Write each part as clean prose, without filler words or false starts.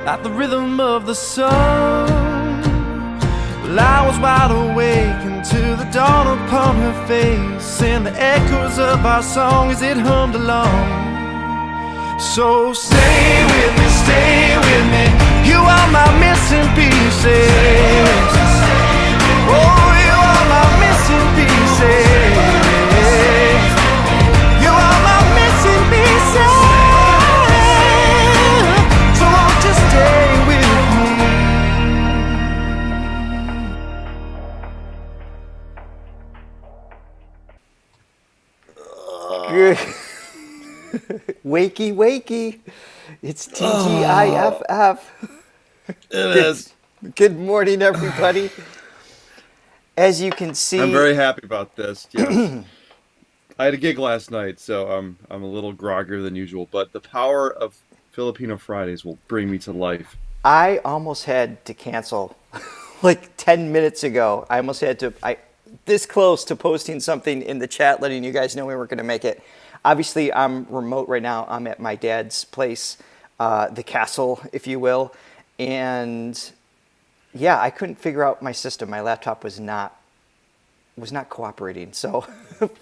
at the rhythm of the sun. Well, I was wide awake until the dawn upon her face, and the echoes of our song as it hummed along. So stay with me, you are my missing pieces. Oh, you are my missing pieces. You are my missing pieces. So won't you stay with me? Wakey, wakey. It's TGIFF. It is. Good morning, everybody. As you can see, I'm very happy about this. Yes. I had a gig last night, so I'm a little groggier than usual, but the power of Filipino Fridays will bring me to life. I almost had to cancel like 10 minutes ago. I almost had to, this close to posting something in the chat letting you guys know we weren't going to make it. Obviously, I'm remote right now. I'm at my dad's place, the castle, if you will. And yeah, I couldn't figure out my system. My laptop was not cooperating. So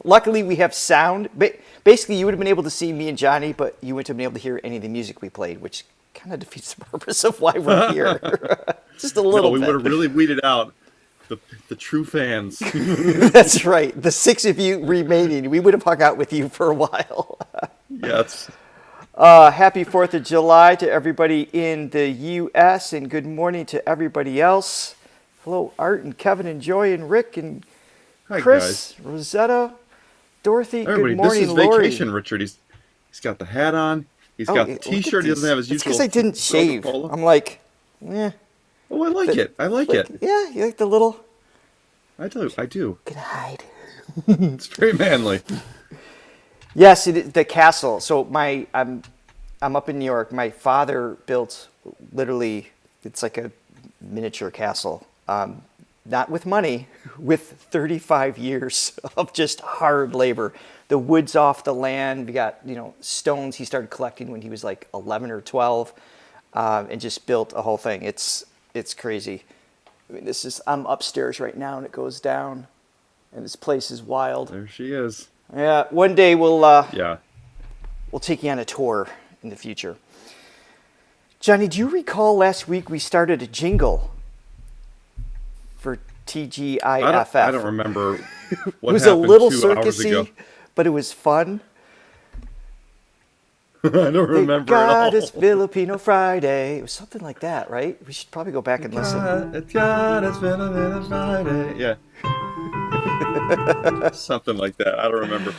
luckily we have sound. Basically, you would have been able to see me and Johnny, but you wouldn't have been able to hear any of the music we played, which kind of defeats the purpose of why we're here. Just a little bit. We would have really weeded out the true fans. That's right. The 6 of you remaining, we would have hung out with you for a while. Yes. Happy 4th of July to everybody in the U.S. and good morning to everybody else. Hello, Art and Kevin and Joy and Rick and Chris, hi, Rosetta, Dorothy. Everybody, good morning, this is Lori. vacation, Richard. He's got the hat on. He's got the T-shirt. He doesn't have his usual. It's because I didn't shave. Coca-Cola. I'm like, eh. Oh, I like it. I like it. Yeah, you like the little. I do. You can hide. It's very manly. Yes, the castle. So I'm up in New York. My father built literally, it's like a miniature castle. Not with money, with 35 years of just hard labor. The wood's off the land. We got, stones he started collecting when he was like 11 or 12, and just built a whole thing. It's crazy. I mean, I'm upstairs right now, and it goes down, and this place is wild. There she is. Yeah, one day we'll take you on a tour in the future. Johnny, do you recall last week we started a jingle for TGIFF? I don't remember what it was a little 2 hours ago. circusy, but it was fun. I don't remember at all. God, it's Filipino Friday. It was something like that, right? We should probably go back and listen. God, it's Filipino Friday. Yeah. Something like that. I don't remember.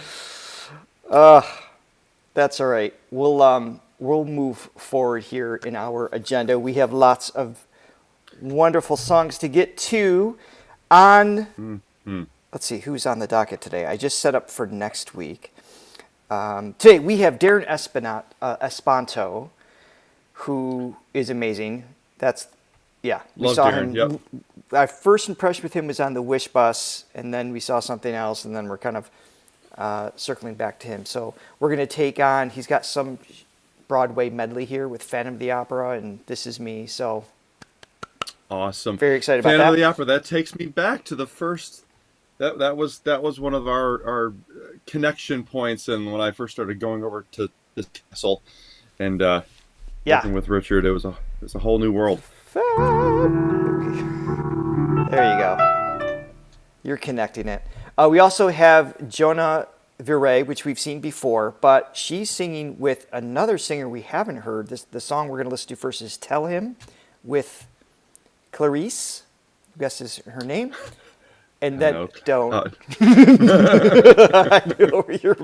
That's all right. We'll move forward here in our agenda. We have lots of wonderful songs to get to. Let's see, who's on the docket today? I just set up for next week. Today we have Darren Espanto, who is amazing. We saw Darren, him. yep. Our first impression with him was on the Wish bus, and then we saw something else, and then we're kind of circling back to him. So we're going to take on, he's got some Broadway medley here with Phantom of the Opera and This Is Me. So awesome. Very excited about that. Phantom of the Opera, that takes me back to the first, that was one of our connection points, and when I first started going over to this castle and working with Richard, it was a whole new world. There you go. You're connecting it. We also have Jona Viray, which we've seen before, but she's singing with another singer we haven't heard. The song we're going to listen to first is Tell Him with Klarisse, I guess is her name. And then don't. I know where you're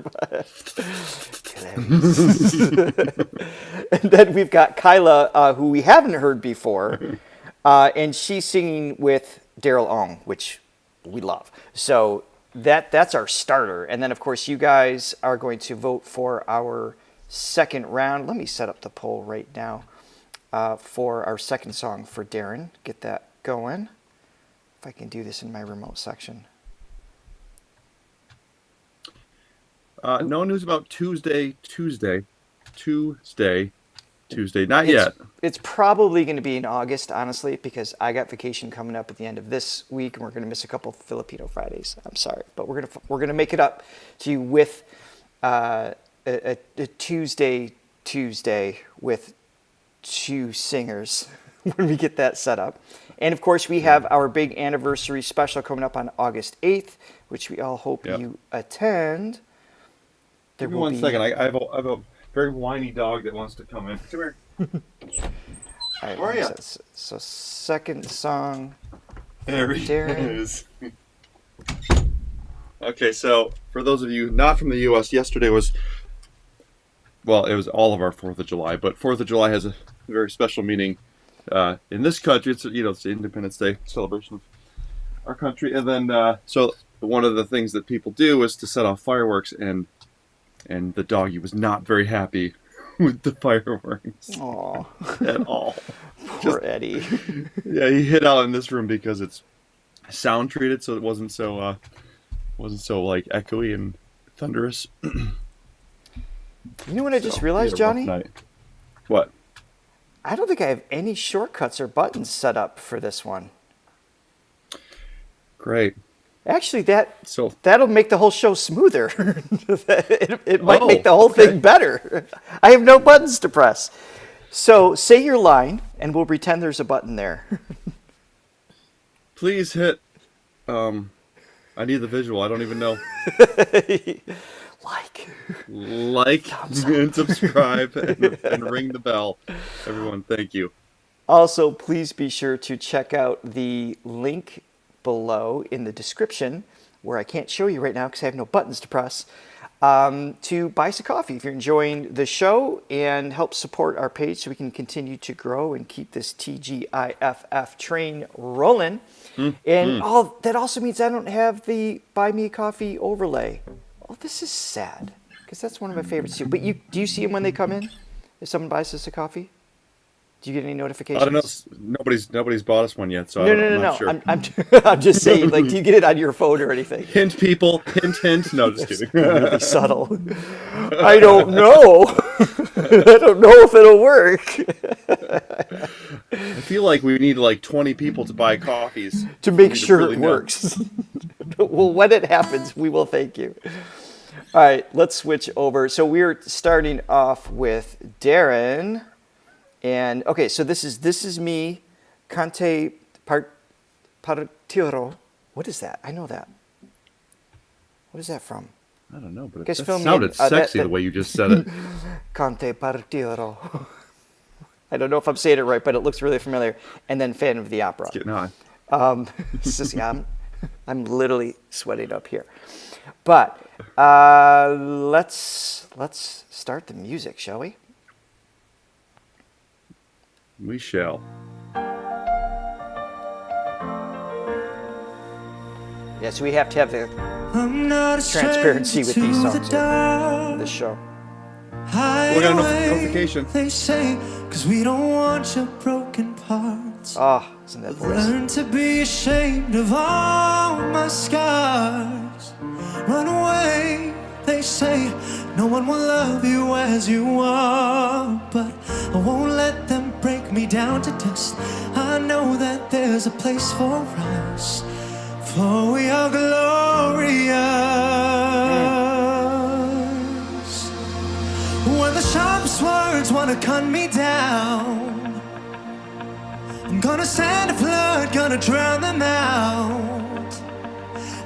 And then we've got Kyla, who we haven't heard before, and she's singing with Daryl, which we love. So that's our starter. And then, of course, you guys are going to vote for our second round. Let me set up the poll right now for our second song for Darren. Get that going. If I can do this in my remote section. No news about Tuesday Tuesday. Not yet. It's probably going to be in August, honestly, because I got vacation coming up at the end of this week, and we're going to miss a couple Filipino Fridays. I'm sorry, but we're gonna make it up to you with a Tuesday with 2 singers when we get that set up. And of course, we have our big anniversary special coming up on August 8th, which we all hope you attend. Give me 1 second. I have a very whiny dog that wants to come in. Come here. All right, Where are you? So second song. There he Darren. is. Okay, so for those of you not from the U.S., yesterday was, well, it was all of our 4th of July, but 4th of July has a very special meaning in this country. It's it's the Independence Day celebration of our country, and then so one of the things that people do is to set off fireworks, and the doggy was not very happy with the fireworks. Aww. At all. Poor Eddie. Yeah, he hid out in this room because it's sound treated, so it wasn't so like echoey and thunderous. You know what I just realized, Johnny? What? I don't think I have any shortcuts or buttons set up for this one. Great. Actually, that'll make the whole show smoother. it might Oh, make the whole thing better. I have no buttons to press. So say your line, and we'll pretend there's a button there. Please hit. I need the visual. I don't even know. Like and subscribe and ring the bell. Everyone, thank you. Also, please be sure to check out the link below in the description, where I can't show you right now because I have no buttons to press, to buy us a coffee if you're enjoying the show, and help support our page so we can continue to grow and keep this TGIFF train rolling. That also means I don't have the Buy Me a Coffee overlay. Oh, this is sad, because that's one of my favorites too. But do you see them when they come in? If someone buys us a coffee? Do you get any notifications? I don't know. Nobody's bought us one yet, so I'm not sure. I'm just saying, like, do you get it on your phone or anything? Hint, people. Hint. No, just kidding. Really subtle. I don't know. I don't know if it'll work. I feel like we need like 20 people to buy coffees to make sure really it works. Well, when it happens, we will thank you. All right, let's switch over. So we're starting off with Darren. And okay, so this is me, Cante Partiro. What is that? I know that. What is that from? I don't know, but it sounded sexy the way you just said it. Cante Partiro. I don't know if I'm saying it right, but it looks really familiar. And then Fan of the Opera. It's getting on. I'm literally sweating up here. But let's start the music, shall we? We shall. Yes, we have to have the transparency with these songs here, this show. We got a notification. They say, 'cause we don't want your broken parts. Oh, isn't that voice? Learn to be ashamed of all my scars. Run away, they say. No one will love you as you are, but I won't let them break me down to dust. I know that there's a place for us, for we are glorious. When the sharpest words wanna cut me down, I'm gonna send a flood, gonna drown them out.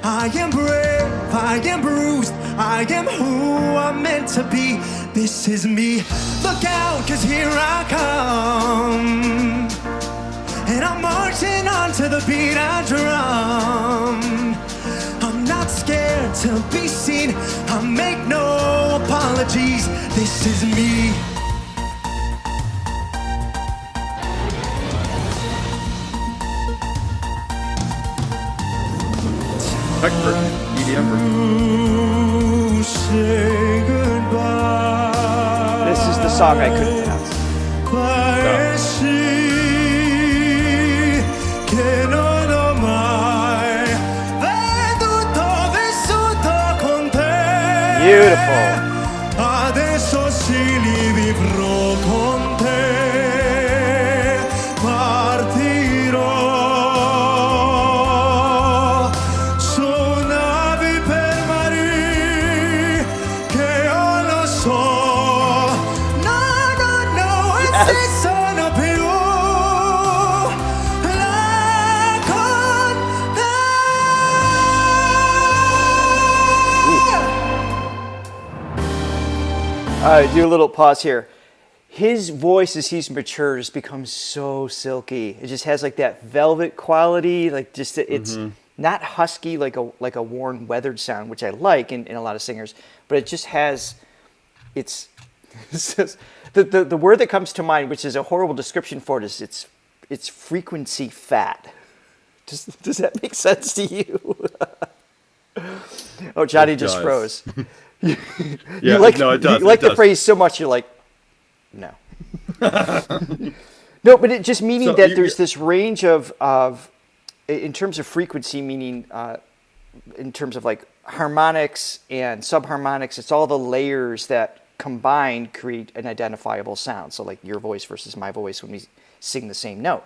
I am brave, I am bruised, I am who I'm meant to be. This is me. Look out, 'cause here I come, and I'm marching on to the beat I drum. I'm not scared to be seen, I make no apologies. This is me. Expert, EDM. Say goodbye. This is the song I couldn't pronounce. Beautiful. Adesso sì li vivrò con te. All right, do a little pause here. His voice, as he's matured, has become so silky. It just has like that velvet quality. Like just it's not husky like a worn, weathered sound, which I like in a lot of singers. But it just has it's the word that comes to mind, which is a horrible description for it, is it's frequency fat. Does that make sense to you? Oh, Johnny just froze. Yeah, no, it does. You like the phrase so much, you're like, no. No, but it just meaning that there's this range of, in terms of frequency, meaning in terms of like harmonics and subharmonics, it's all the layers that combined create an identifiable sound. So like your voice versus my voice when we sing the same note.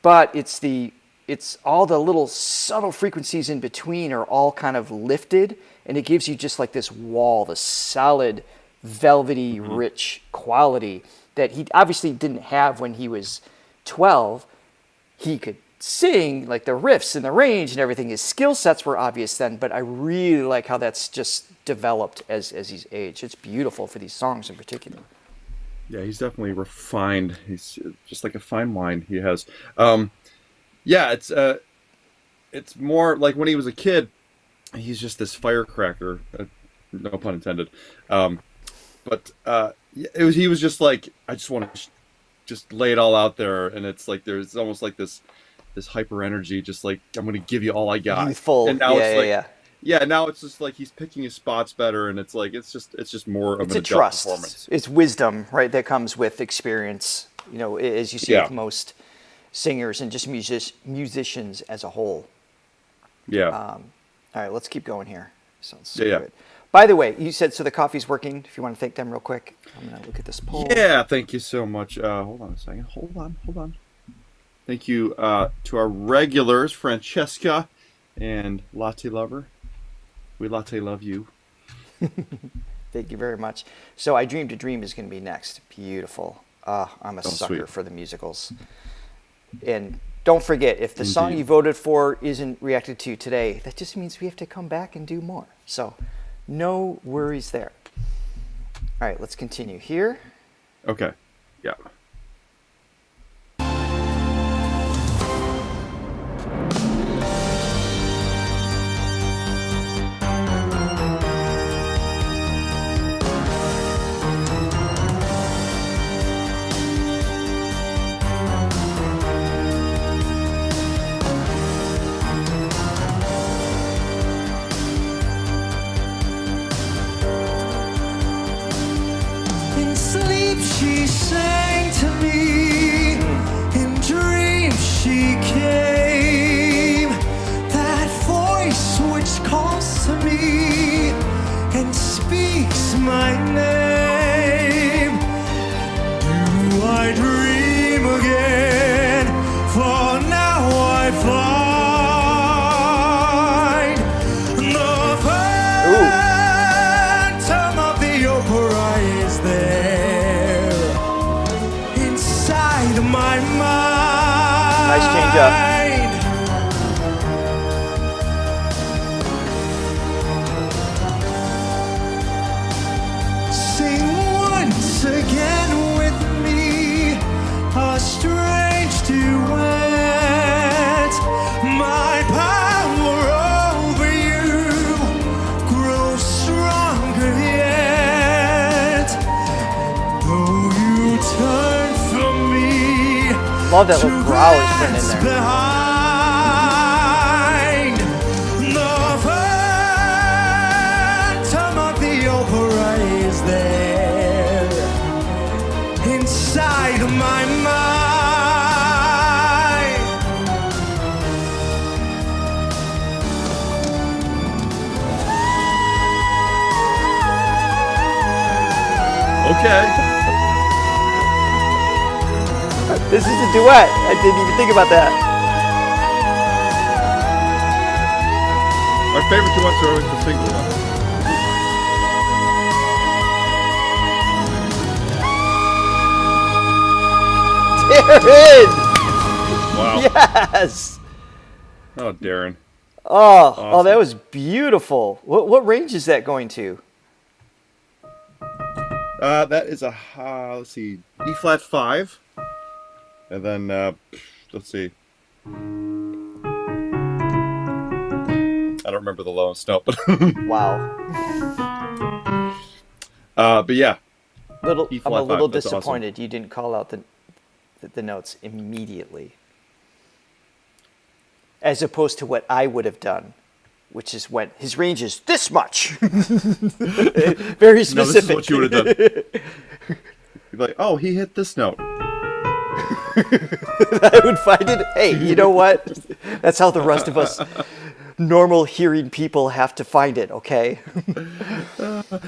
But it's all the little subtle frequencies in between are all kind of lifted, and it gives you just like this wall, this solid, velvety, rich quality that he obviously didn't have when he was 12. He could sing like the riffs and the range and everything. His skill sets were obvious then, but I really like how that's just developed as he's aged. It's beautiful for these songs in particular. Yeah, he's definitely refined. He's just like a fine wine he has. Yeah, it's more like when he was a kid, he's just this firecracker, no pun intended. But he was just like, I just want to just lay it all out there, and it's like there's almost like this hyper energy, just like I'm going to give you all I got. Youthful, and now yeah. Now it's just like he's picking his spots better, and it's like it's just more of an adult trust. Performance. It's wisdom, right? That comes with experience. You know, as you see with most singers and just musicians as a whole. Yeah. All right, let's keep going here. Sounds so yeah. good. By the way, you said so the coffee's working. If you want to thank them real quick, I'm gonna look at this poll. Yeah, thank you so much. Hold on a second. Hold on. Thank you to our regulars, Francesca and Latte Lover. We latte love you. Thank you very much. So I Dreamed a Dream is going to be next. Beautiful. I'm a sucker for the musicals. And don't forget, if the song you voted for isn't reacted to today, that just means we have to come back and do more. So no worries there. All right, let's continue here. Okay. Yeah. She sang to me, in dreams she came, that voice which calls to me and speaks my name. Do I dream again? For now I find the phantom of the opera is there. My mind. Nice change up. Sing once again with me a strange duet. My power over you grows stronger yet. Though you turn from me, love that little growl he's putting in there. Behind the phantom of the opera is there inside of my mind. Okay. This is a duet. I didn't even think about that. Our favorite duets are always the single ones. Darren! Wow. Yes! Oh, Darren. Oh, Awesome. Oh, that was beautiful. What range is that going to? That is a let's see, E flat 5, and then let's see. I don't remember the lowest note, but Wow. but yeah, I'm a little that's disappointed awesome. you didn't call out the notes immediately, as opposed to what I would have done, which is when his range is this much. Very specific. No, this is what you would have done. You'd be like, oh, he hit this note. I would find it. Hey, you know what? That's how the rest of us normal hearing people have to find it. Okay.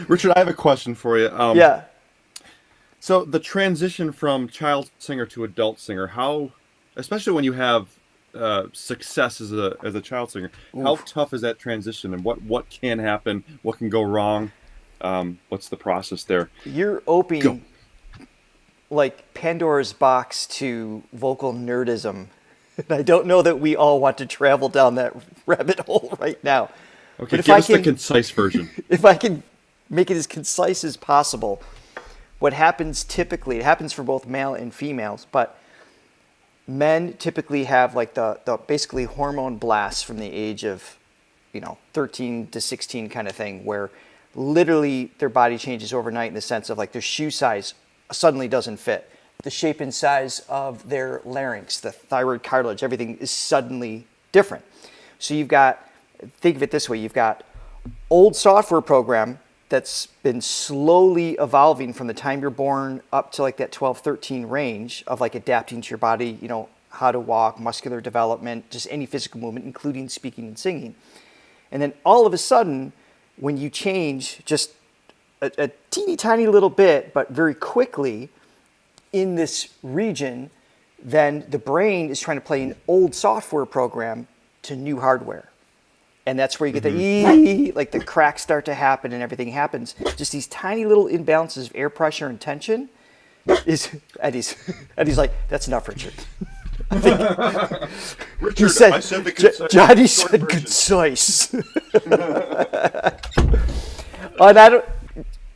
Richard, I have a question for you. Yeah. So the transition from child singer to adult singer, how, especially when you have success as a child singer, how tough is that transition, and what can happen, what can go wrong? What's the process there? You're opening like Pandora's box to vocal nerdism. And I don't know that we all want to travel down that rabbit hole right now. Okay, but give us the concise version. If I can make it as concise as possible, what happens typically, it happens for both male and females, but men typically have like the basically hormone blasts from the age of, 13 to 16 kind of thing, where literally their body changes overnight in the sense of like their shoe size suddenly doesn't fit. The shape and size of their larynx, the thyroid cartilage, everything is suddenly different. So think of it this way, you've got old software program that's been slowly evolving from the time you're born up to like that 12, 13 range of like adapting to your body, how to walk, muscular development, just any physical movement, including speaking and singing. And then all of a sudden, when you change just a teeny tiny little bit, but very quickly in this region, then the brain is trying to play an old software program to new hardware. And that's where you get the like the cracks start to happen and everything happens. Just these tiny little imbalances of air pressure and tension is Eddie's like, that's enough, Richard. Richard, I said the concise. Johnny said concise.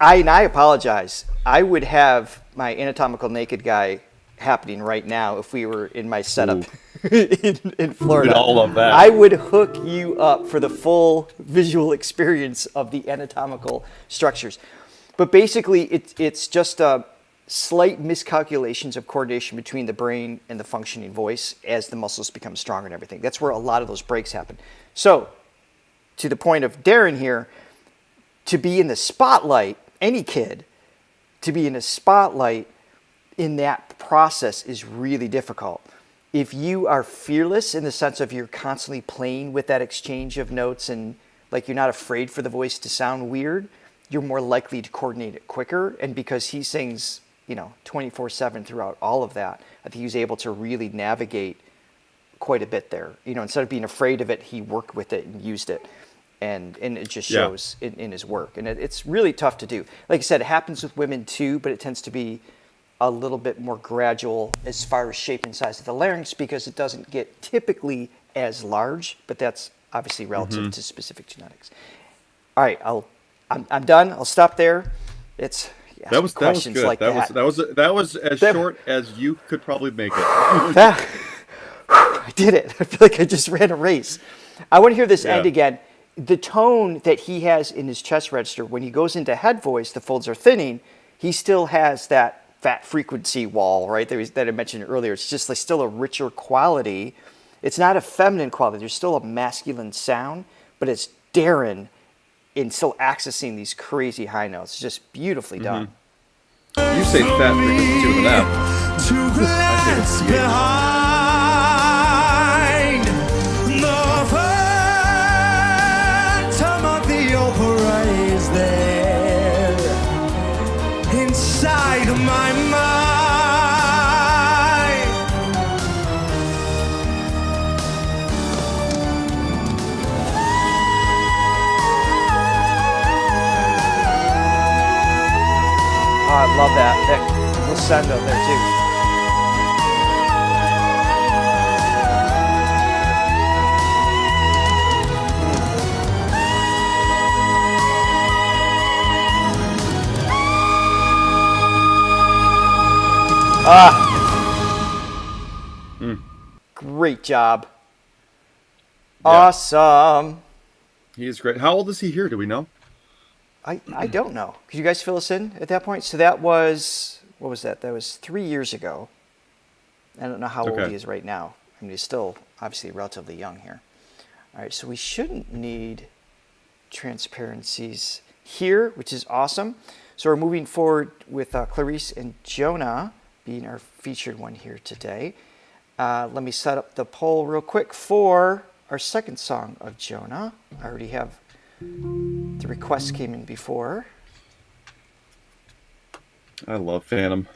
And I apologize. I would have my anatomical naked guy happening right now if we were in my setup in Florida. We'd all love that. I would hook you up for the full visual experience of the anatomical structures. But basically, it's just slight miscalculations of coordination between the brain and the functioning voice as the muscles become stronger and everything. That's where a lot of those breaks happen. So, to the point of Darren here, to be in the spotlight, any kid, to be in a spotlight in that process is really difficult. If you are fearless in the sense of you're constantly playing with that exchange of notes and like you're not afraid for the voice to sound weird, you're more likely to coordinate it quicker. And because he sings, 24/7 throughout all of that, I think he was able to really navigate quite a bit there. Instead of being afraid of it, he worked with it and used it. And it just shows in his work. And it's really tough to do. Like I said, it happens with women too, but it tends to be a little bit more gradual as far as shape and size of the larynx because it doesn't get typically as large, but that's obviously relative to specific genetics. All right, I'm done. I'll stop there. That was good. Like that was as short as you could probably make it. I did it. I feel like I just ran a race. I want to hear this end again. The tone that he has in his chest register, when he goes into head voice, the folds are thinning, he still has that fat frequency wall, right, that I mentioned earlier. It's just like still a richer quality. It's not a feminine quality. There's still a masculine sound, but it's Darren in still accessing these crazy high notes. It's just beautifully done. You say fat frequency with an F. To glance behind the phantom of the opera is there inside of my mind. Oh, I love that glissando there too. Great job. Yeah. Awesome. He is great. How old is he here? Do we know? I don't know. Could you guys fill us in at that point? So that was, what was that? That was 3 years ago. I don't know how old he is right now. I mean, he's still obviously relatively young here. All right, so we shouldn't need transparencies here, which is awesome. So we're moving forward with Klarisse and Jona being our featured one here today. Let me set up the poll real quick for our second song of Jona. I already have the request came in before. I love Phantom.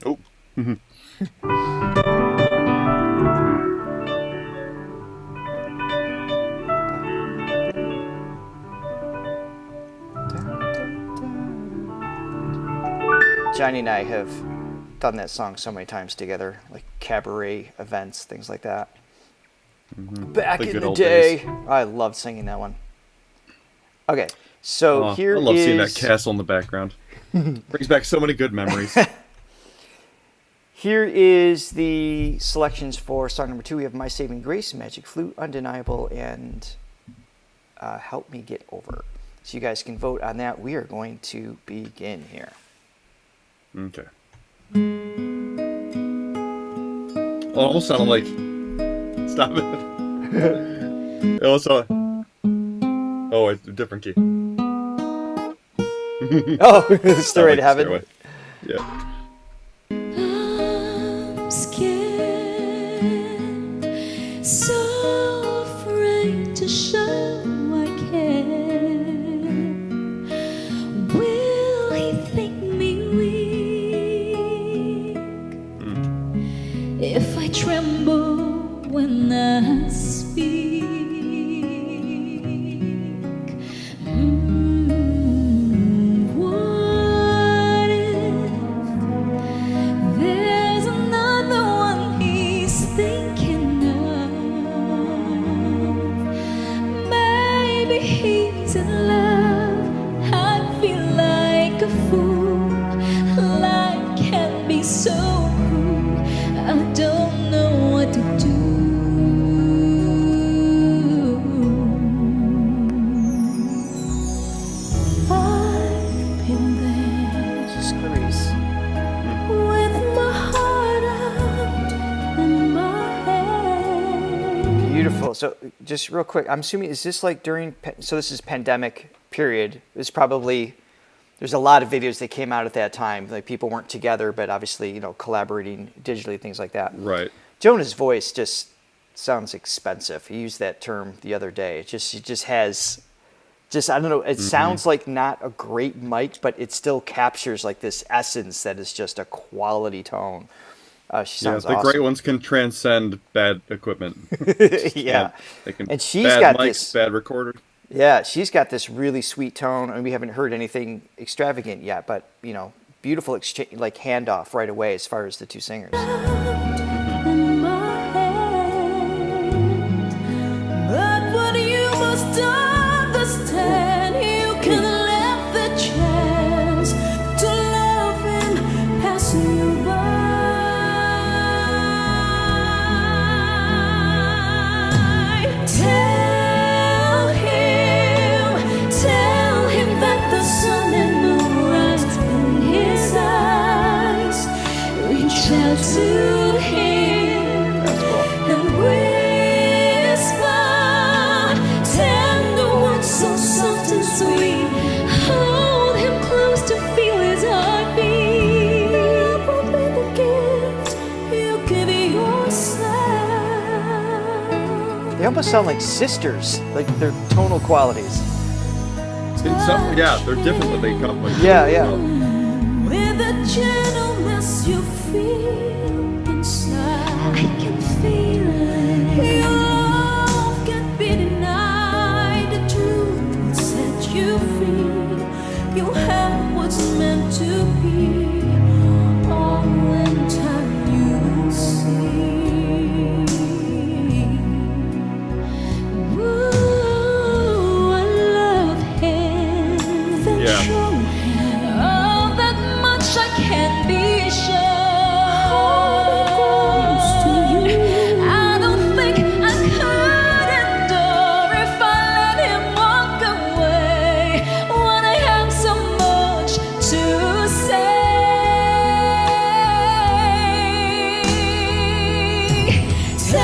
Oh. Johnny and I have done that song so many times together, like cabaret events, things like that. Back in the day. Days. I loved singing that one. Okay, so here is... I love seeing that castle in the background. Brings back so many good memories. Here is the selections for song number 2. We have My Saving Grace, Magic Flute, Undeniable, and Help Me Get Over. So you guys can vote on that. We are going to begin here. Okay. It almost sounded like... Stop it. It almost sounded... Oh, it's a different key. Oh, Stairway to Heaven. Stairway. Yeah. I'm scared, so afraid to show I care. Will he think me weak if I tremble when I speak? So just real quick, I'm assuming, is this like during, so this is pandemic period. There's a lot of videos that came out at that time. Like people weren't together, but obviously, you know, collaborating digitally, things like that. Right. Jona's voice just sounds expensive. He used that term the other day. It just has, I don't know, it sounds like not a great mic, but it still captures like this essence that is just a quality tone. She sounds awesome. Great ones can transcend bad equipment. Yeah. They can, and she's bad got mics, this bad recorder. Yeah, she's got this really sweet tone, and we haven't heard anything extravagant yet, but you know, beautiful exchange, like handoff right away as far as the two singers. But what you must understand, you can let the chance to love him pass you by. Tell him that the sun and moon rise in his eyes. Reach out to him and whisper tender words so soft and sweet. Hold him close to feel his heartbeat. Love will be the gift you give yourself. They almost sound like sisters, like their tonal qualities. Yeah, they're different, but they come like Yeah. With the gentleness you feel inside, I can feel it. Your love can't be denied. The truth will set you free. You have what's meant to be. All in time you see. Ooh, I love him. Yeah, show him all that much I can be sure. I don't think I could endure if I let him walk away when I have so much to say. Tell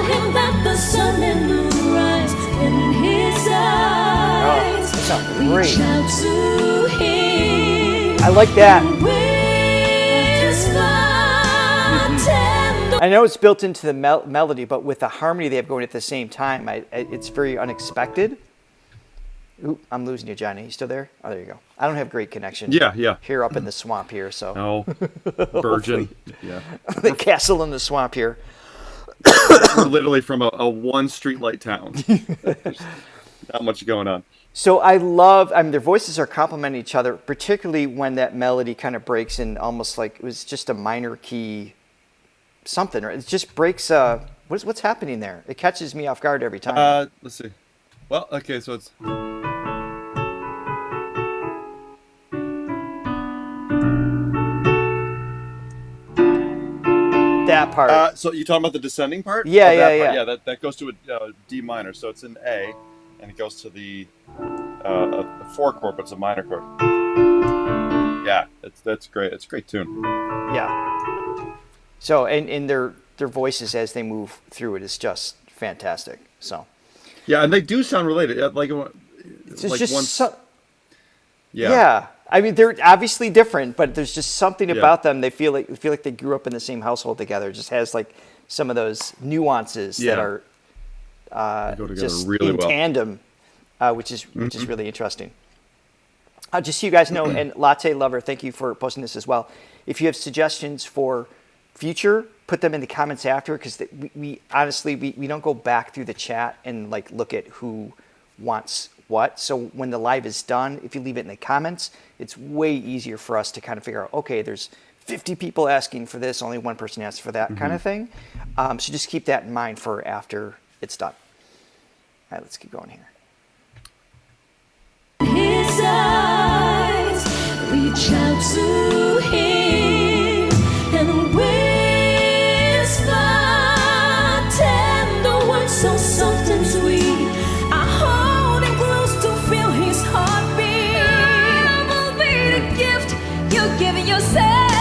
him that the sun and moon rise in his eyes. That sounds great. Reach out to him. I like that. Whisper I know it's built into the melody, but with the harmony they have going at the same time, it's very unexpected. Ooh, I'm losing you, Johnny. You still there? Oh, there you go. I don't have great connection. Yeah. Here up in the swamp here, so. Oh, virgin. Yeah. The castle in the swamp here. We're literally from a one streetlight town. There's not much going on. So I love, their voices are complementing each other, particularly when that melody kind of breaks in almost like it was just a minor key something. Right? It just breaks, what's happening there? It catches me off guard every time. Let's see. Well, okay, so it's... That part. So you talking about the descending part? Yeah, Oh, that yeah, part. yeah. Yeah, that goes to a D minor, so it's an A, and it goes to the a 4 chord, but it's a minor chord. Yeah, that's great. It's a great tune. Yeah. So, and their voices as they move through it is just fantastic. So. Yeah, and they do sound related. Like It's like just once. Yeah. I mean, they're obviously different, but there's just something Yeah. about them. They feel like they grew up in the same household together. It just has like some of those nuances that Yeah. are They go together just really in well. tandem, which is really interesting. Just so you guys know, and Latte Lover, thank you for posting this as well. If you have suggestions for future, put them in the comments after, because we honestly we don't go back through the chat and like look at who wants what. So when the live is done, if you leave it in the comments, it's way easier for us to kind of figure out, okay, there's 50 people asking for this, only one person asked for that kind of thing. So just keep that in mind for after it's done. All right, let's keep going here. his eyes, reach out to him and whisper tender words so soft and sweet. I hold him close to feel his heartbeat. Love will be the gift you're giving yourself.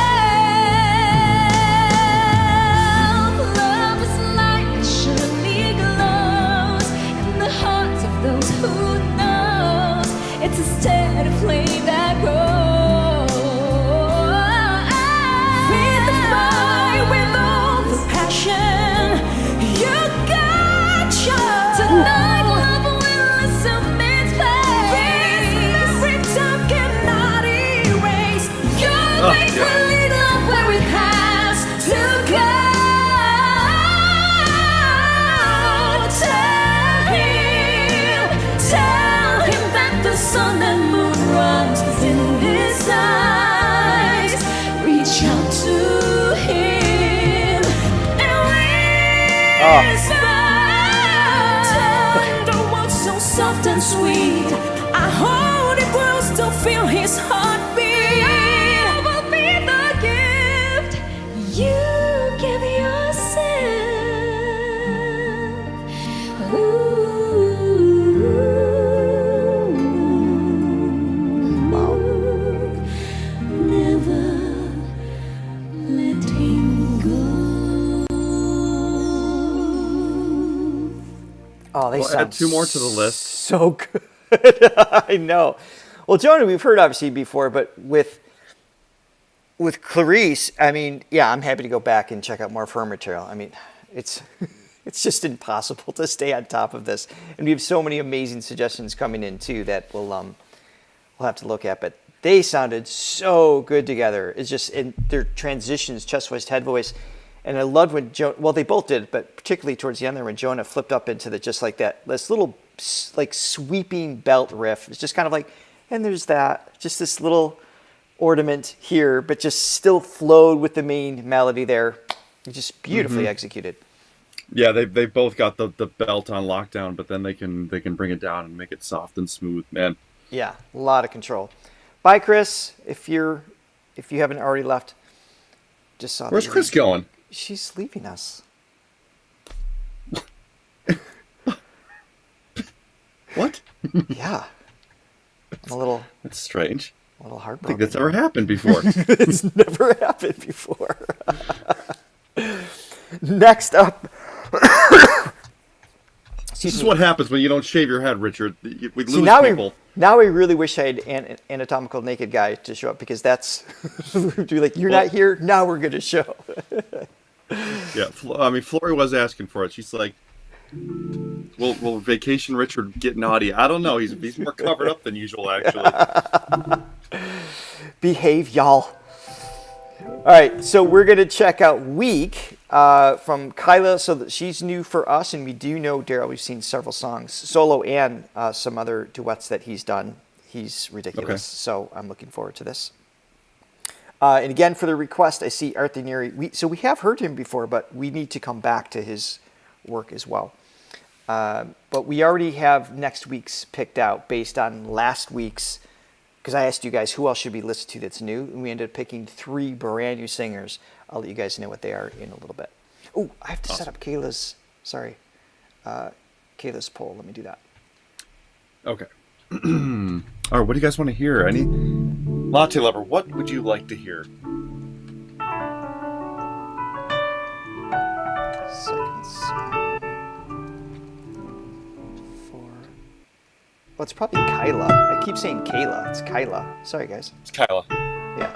Love is light that surely glows in the hearts of those who know. It's a steady flame that grows. Feed the fire with all the passion you got. Tonight love will assume its place. Every time cannot erase. Your faith will lead love where it has to go. Tell him that the sun and moon rise in his eyes. Reach out to him and whisper tender words so soft and sweet. I hold him close to feel his heartbeat. Love will be the gift you give yourself. Never let him go. Oh, they We'll sound add 2 more to the list. so good. I know. Well, Jona, we've heard obviously before, but with Klarisse, I mean, yeah, I'm happy to go back and check out more of her material. I mean, it's it's just impossible to stay on top of this, and we have so many amazing suggestions coming in too that we'll have to look at. But they sounded so good together. It's just in their transitions, chest voice, head voice. And I loved when they both did, but particularly towards the end there when Jona flipped up into this little like sweeping belt riff. It's just kind of like, and there's that, just this little ornament here, but just still flowed with the main melody there. Just beautifully executed. Yeah, they both got the belt on lockdown, but then they can bring it down and make it soft and smooth, man. Yeah, a lot of control. Bye, Chris. If you haven't already left, just saw. Where's Chris going? She's leaving us. What? Yeah. I'm a little. That's strange. A little I heartbroken. think that's never happened before. It's never happened before. Next up. This is what happens when you don't shave your head, Richard. We lose people. Now we really wish I had an anatomical naked guy to show up, because that's like, you're not here. Now we're gonna show. Yeah, I mean, Flory was asking for it. She's like, "Will Vacation Richard get naughty?" I don't know. He's more covered up than usual, actually. Behave, y'all. All right, so we're gonna check out "Weak" from Kyla. So that she's new for us, and we do know Daryl. We've seen several songs, solo and some other duets that he's done. He's ridiculous. Okay. So I'm looking forward to this. And again, for the request, I see Arthur Neary. So we have heard him before, but we need to come back to his work as well. But we already have next week's picked out based on last week's, because I asked you guys who else should we listen to that's new, and we ended up picking 3 brand new singers. I'll let you guys know what they are in a little bit. Oh, I have to set up Kayla's poll. Let me do that. Okay. All right, what do you guys want to hear? Any latte lover? What would you like to hear? Second song. 4. Well, it's probably Kyla. I keep saying Kayla. It's Kyla. Sorry, guys. It's Kyla. Yeah.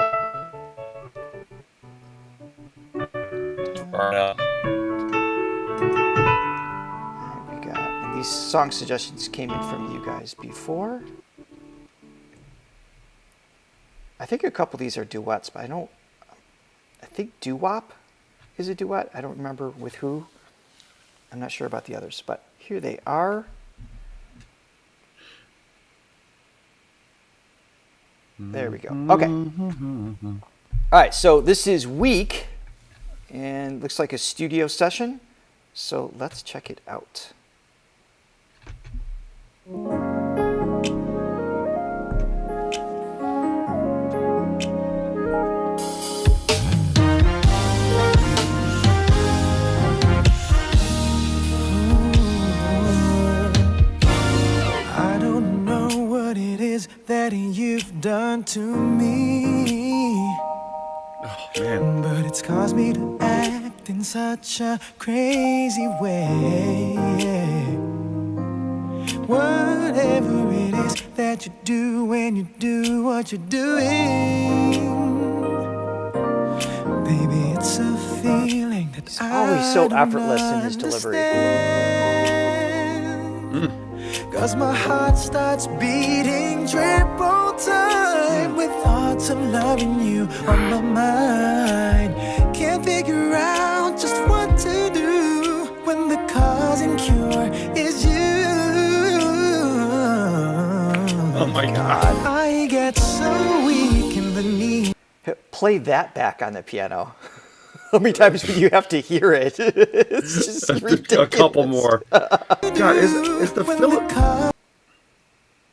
We got, and these song suggestions came in from you guys before. I think a couple of these are duets, but I think doo-wop is a duet. I don't remember with who. I'm not sure about the others, but here they are. There we go. Okay. All right, so this is "Weak," and looks like a studio session. So let's check it out. I don't know what it is that you've done to me, Oh man. but it's caused me to act in such a crazy way. Whatever it is that you do when you do what you're doing, baby, it's a feeling that He's always so I don't effortless in his delivery. understand. 'Cause my heart starts beating triple time with thoughts of loving you on my mind. Can't figure out just what to do when the cause and cure is you. Oh my God. I get so weak in the knee. Play that back on the piano. How many times do you have to hear it? It's just ridiculous. A couple more. God, is the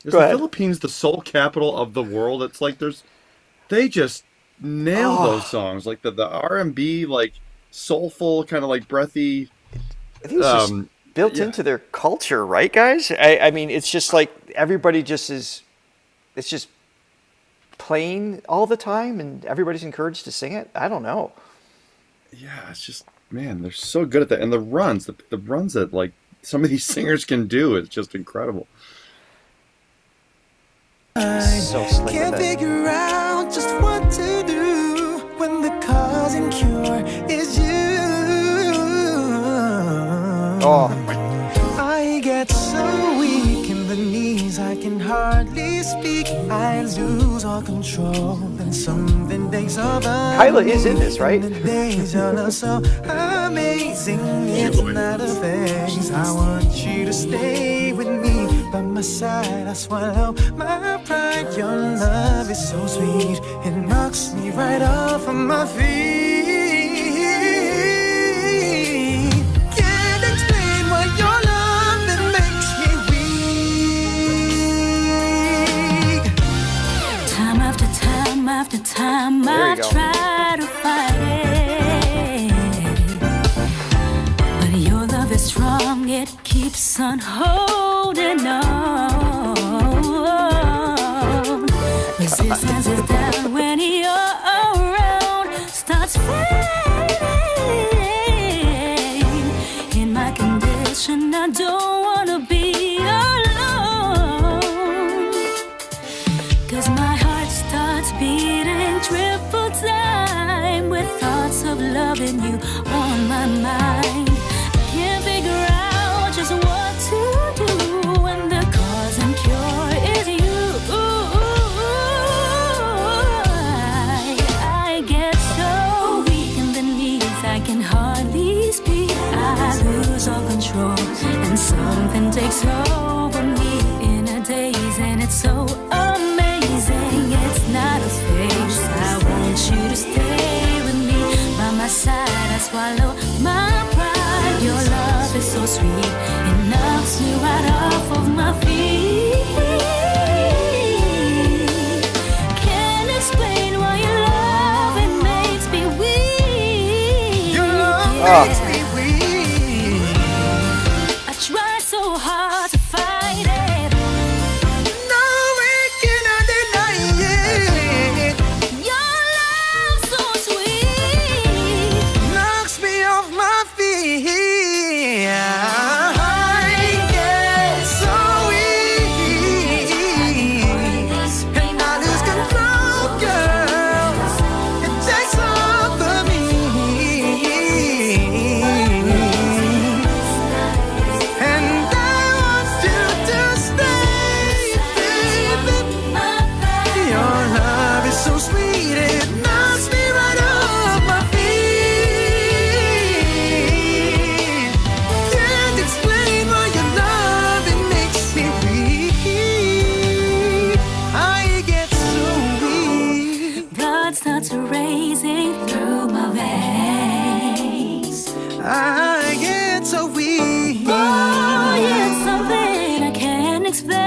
Philippines the soul capital of the world? It's like they just nail those songs, like the R&B, like soulful, kind of like breathy. I think it's just built into their culture, right, guys? I mean, it's just like everybody just is. It's just playing all the time, and everybody's encouraged to sing it. I don't know. Yeah, it's just, man, they're so good at that, and the runs that like some of these singers can do, it's just incredible. So slick Can't with it. figure out just what to do when the cause and cure is you. Oh, I get so weak in the knees, I can hardly speak. I lose all control, and something takes over. Kyla is in this, right? The days your love so amazing, it's not a phase. I want you to stay with me by my side. I swallow my pride. Your love is so sweet, it knocks me right off of my feet. Can't keeps on holding on. Resistance is down when you're around. Starts fading. In my condition, I don't wanna be alone. 'Cause my heart starts beating triple time with thoughts of loving you on my mind. Can't figure out just what to do when the cause and cure is you. I get so weak in the knees, I can hardly speak. I lose all control and something takes over me in a daze, and it's so amazing. It's not a phase. I want you to stay with me by my side. I swallow my pride. Your love is so sweet, it knocks me right off of my feet. Can't explain why your love, it makes me weak. Your love makes me weak. I try so hard to fight it. No, we cannot deny it. Your love so sweet. Knocks me off my feet. I get so weak, and I lose control, girl. It takes over me, and I want you to stay, baby. Your love is so sweet, it knocks me right off my feet. Can't explain why your love, it makes me weak. I get so weak. Blood starts racing through my veins. I get so weak. Oh, yeah, it's something I can't explain.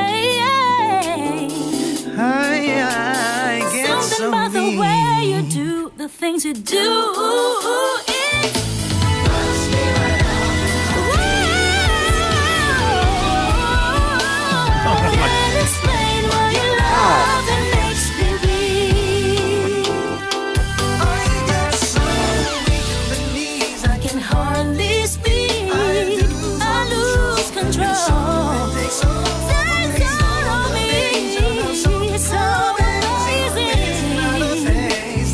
I get Something so about the weak. way you do the things you do. It knocks me right off. Can't explain why your love, it makes me weak. I get so weak in the knees. I can hardly speak. I lose control. Takes over Takes all of me. It's so amazing.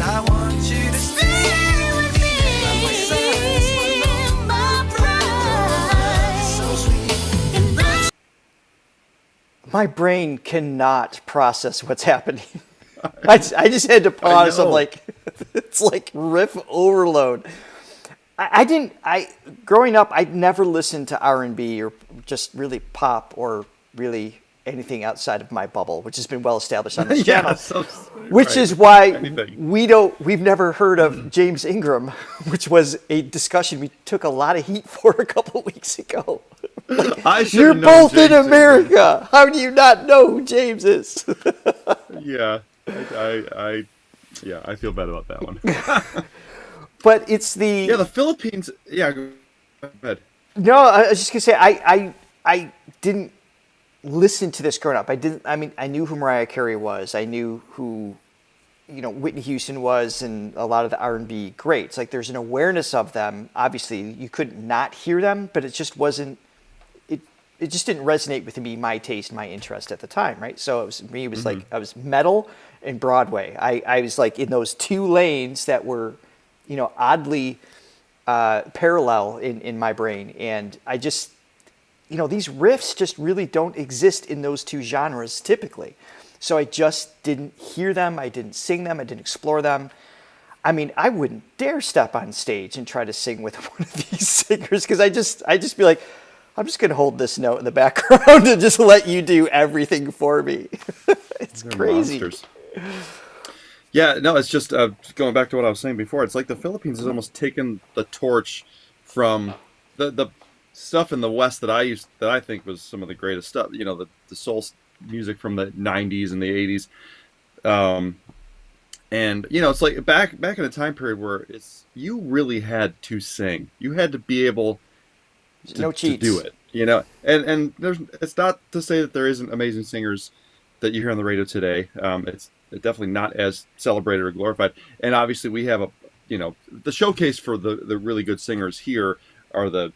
I want you to stay with me. My pride. So sweet. My brain cannot process what's happening. I just had to pause. I'm know. like, it's like riff overload. Growing up, I never listened to R&B or just really pop or really anything outside of my bubble, which has been well established on this channel. Which right. is why Anything. we've never heard of James Ingram, which was a discussion we took a lot of heat for a couple of weeks ago. I should've You're known both James in America. How do you not know who James is? Yeah, I feel bad about that one. But it's the Yeah, the Philippines. Yeah, go ahead. no. I was just gonna say I didn't listen to this growing up. I mean, I knew who Mariah Carey was. I knew who, Whitney Houston was, and a lot of the R&B greats. Like, there's an awareness of them. Obviously, you couldn't not hear them, but it just wasn't. It just didn't resonate with me, my taste, my interest at the time, right? So it was like I was metal and Broadway. I was like in those two lanes that were, oddly parallel in my brain, and I just, these riffs just really don't exist in those two genres typically. So I just didn't hear them. I didn't sing them. I didn't explore them. I mean, I wouldn't dare step on stage and try to sing with one of these singers, because I just be like, I'm just going to hold this note in the background and just let you do everything for me. It's They're crazy. monsters. Yeah, no, it's just going back to what I was saying before. It's like the Philippines has almost taken the torch from the stuff in the West that I think was some of the greatest stuff. The soul music from the '90s and the '80s. And it's like back in a time period where you really had to sing. You had to be able to No cheats. do it. You know, and there's it's not to say that there isn't amazing singers that you hear on the radio today. It's definitely not as celebrated or glorified. And obviously, we have the showcase for the really good singers here are the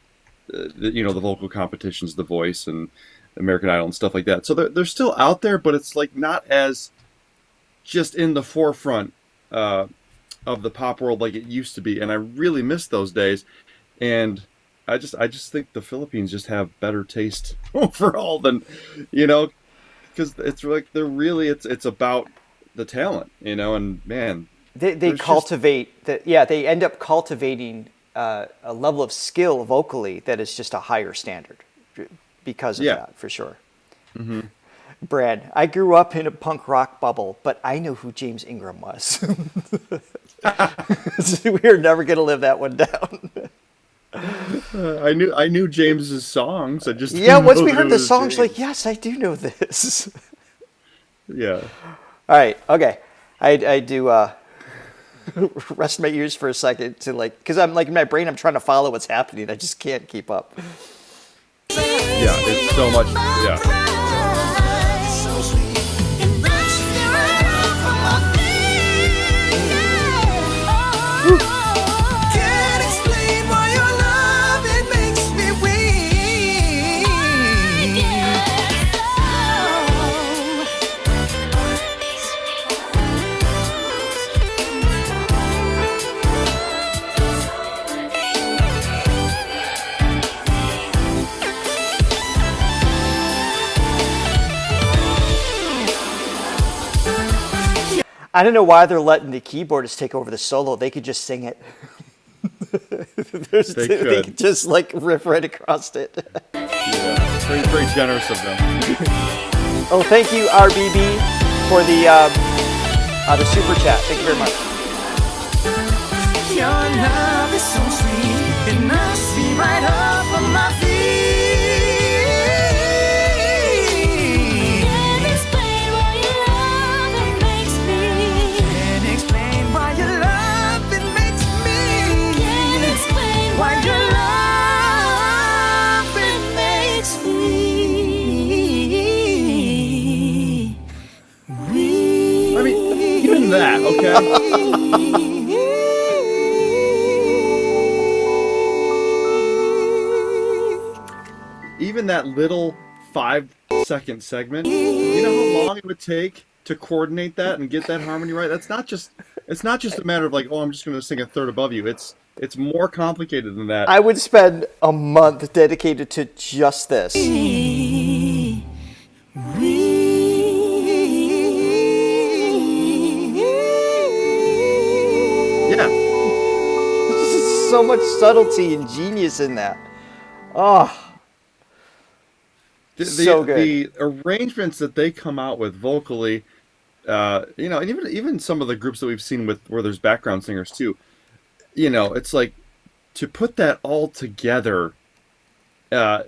vocal competitions, The Voice and American Idol and stuff like that. So they're still out there, but it's like not as just in the forefront of the pop world like it used to be. And I really miss those days. And I just think the Philippines just have better taste overall than, because it's like it's about the talent, and man, they cultivate that. Yeah, they end up cultivating a level of skill vocally that is just a higher standard because of that, for sure. Mm-hmm. Brad, I grew up in a punk rock bubble, but I know who James Ingram was. We're never going to live that one down. I knew James's songs. I just once we heard the songs, James. Like, yes, I do know this. Yeah. All right. Okay. I do rest my ears for a second to because I'm in my brain, I'm trying to follow what's happening. I just can't keep up. Yeah, it's so much. Yeah. I don't know why they're letting the keyboardists take over the solo. They could just sing it. They could just riff right across it. Yeah, very, very generous of them. Oh, thank you, RBB, for the super chat. Thank you very much. Your love is so sweet, it knocks me right off of my feet. That okay. Even that little 5-second segment, you know how long it would take to coordinate that and get that harmony right? It's not just a matter of I'm just going to sing a third above you. It's more complicated than that. I would spend a month dedicated to just this. So much subtlety and genius in that. Oh, so good. The arrangements that they come out with vocally, and even some of the groups that we've seen where there's background singers too. It's like to put that all together. And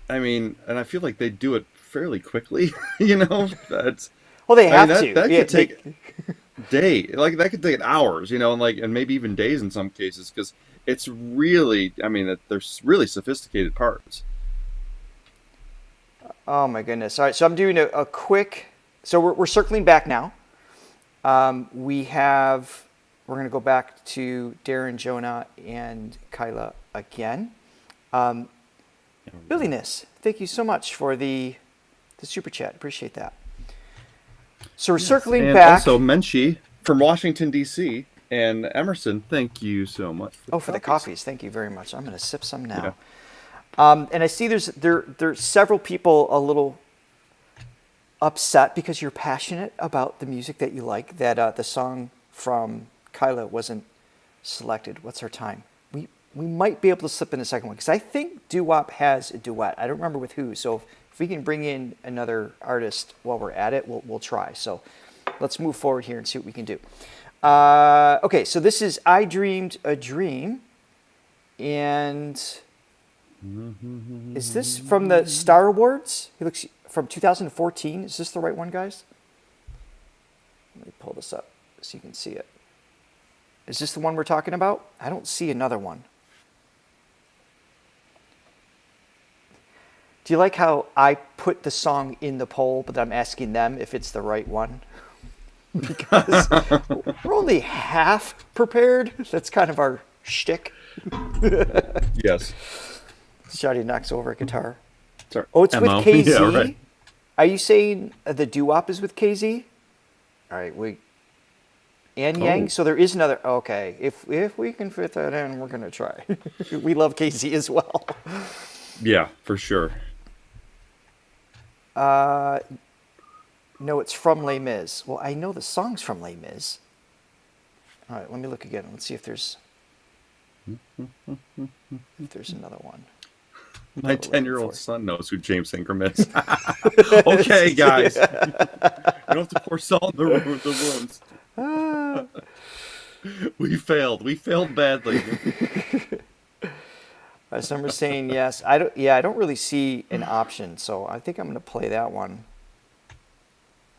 I feel like they do it fairly quickly. That's well, they have to. That could take that could take hours. And maybe even days in some cases because. It's really, there's really sophisticated parts. Oh my goodness! All right, so I'm doing a quick. So we're circling back now. We're going to go back to Darren, Jona, and Kyla again. Billiness, thank you so much for the super chat. Appreciate that. So we're circling and back. Also, Menchie from Washington D.C. And Emerson, thank you so much. For the coffees. Thank you very much. I'm going to sip some now. Yeah. And I see there's several people a little upset because you're passionate about the music that you like, that the song from Kyla wasn't selected. What's our time? We might be able to slip in the second one because I think doo-wop has a duet. I don't remember with who. So if we can bring in another artist while we're at it, we'll try. So let's move forward here and see what we can do. Okay, so this is I Dreamed a Dream, and is this from the Star Awards? It looks from 2014. Is this the right one, guys? Let me pull this up so you can see it. Is this the one we're talking about? I don't see another one. Do you like how I put the song in the poll, but I'm asking them if it's the right one? Because we're only half prepared. That's kind of our shtick. Yes. Shotty knocks over a guitar. Sorry. Oh, it's with MO. KZ? Yeah, right. Are you saying the doo-wop is with KZ? All right, and Yeng, so there is another. Okay, if we can fit that in, we're gonna try. We love KZ as well. Yeah, for sure. No, it's from Les Mis. Well, I know the song's from Les Mis. All right, let me look again. Let's see if there's another one. My 10-year-old son knows who James Ingram is. Okay, guys. You don't have to pour salt in the wounds. We failed. We failed badly. Summer's saying yes. I don't really see an option, so I think I'm going to play that one.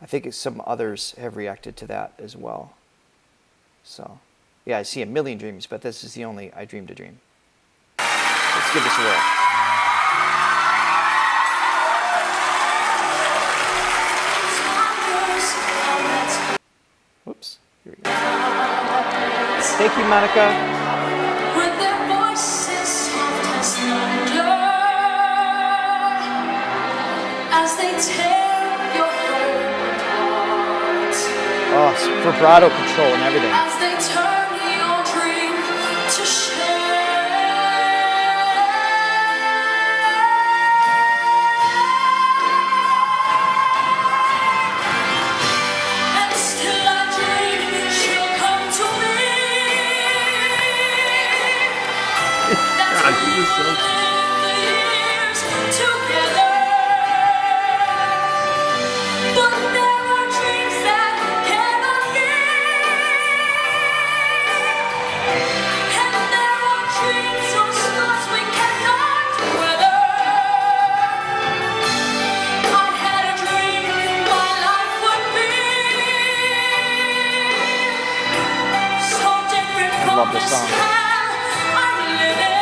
I think some others have reacted to that as well. So, yeah, I see a million dreams, but this is the only I Dreamed a Dream. Let's give this a whirl. Whoops. Here we go. Thank you, Monica. With their voices soft as thunder, as they tear your heart apart, Oh, vibrato control and everything. as they turn your dream to shame. And still I dream she'll come to me. That's God, he was so live the years together. But there are dreams that cannot be. And there are dreams or stars we cannot weather. I had a dream my life would be so different from love this this song. hell I'm living.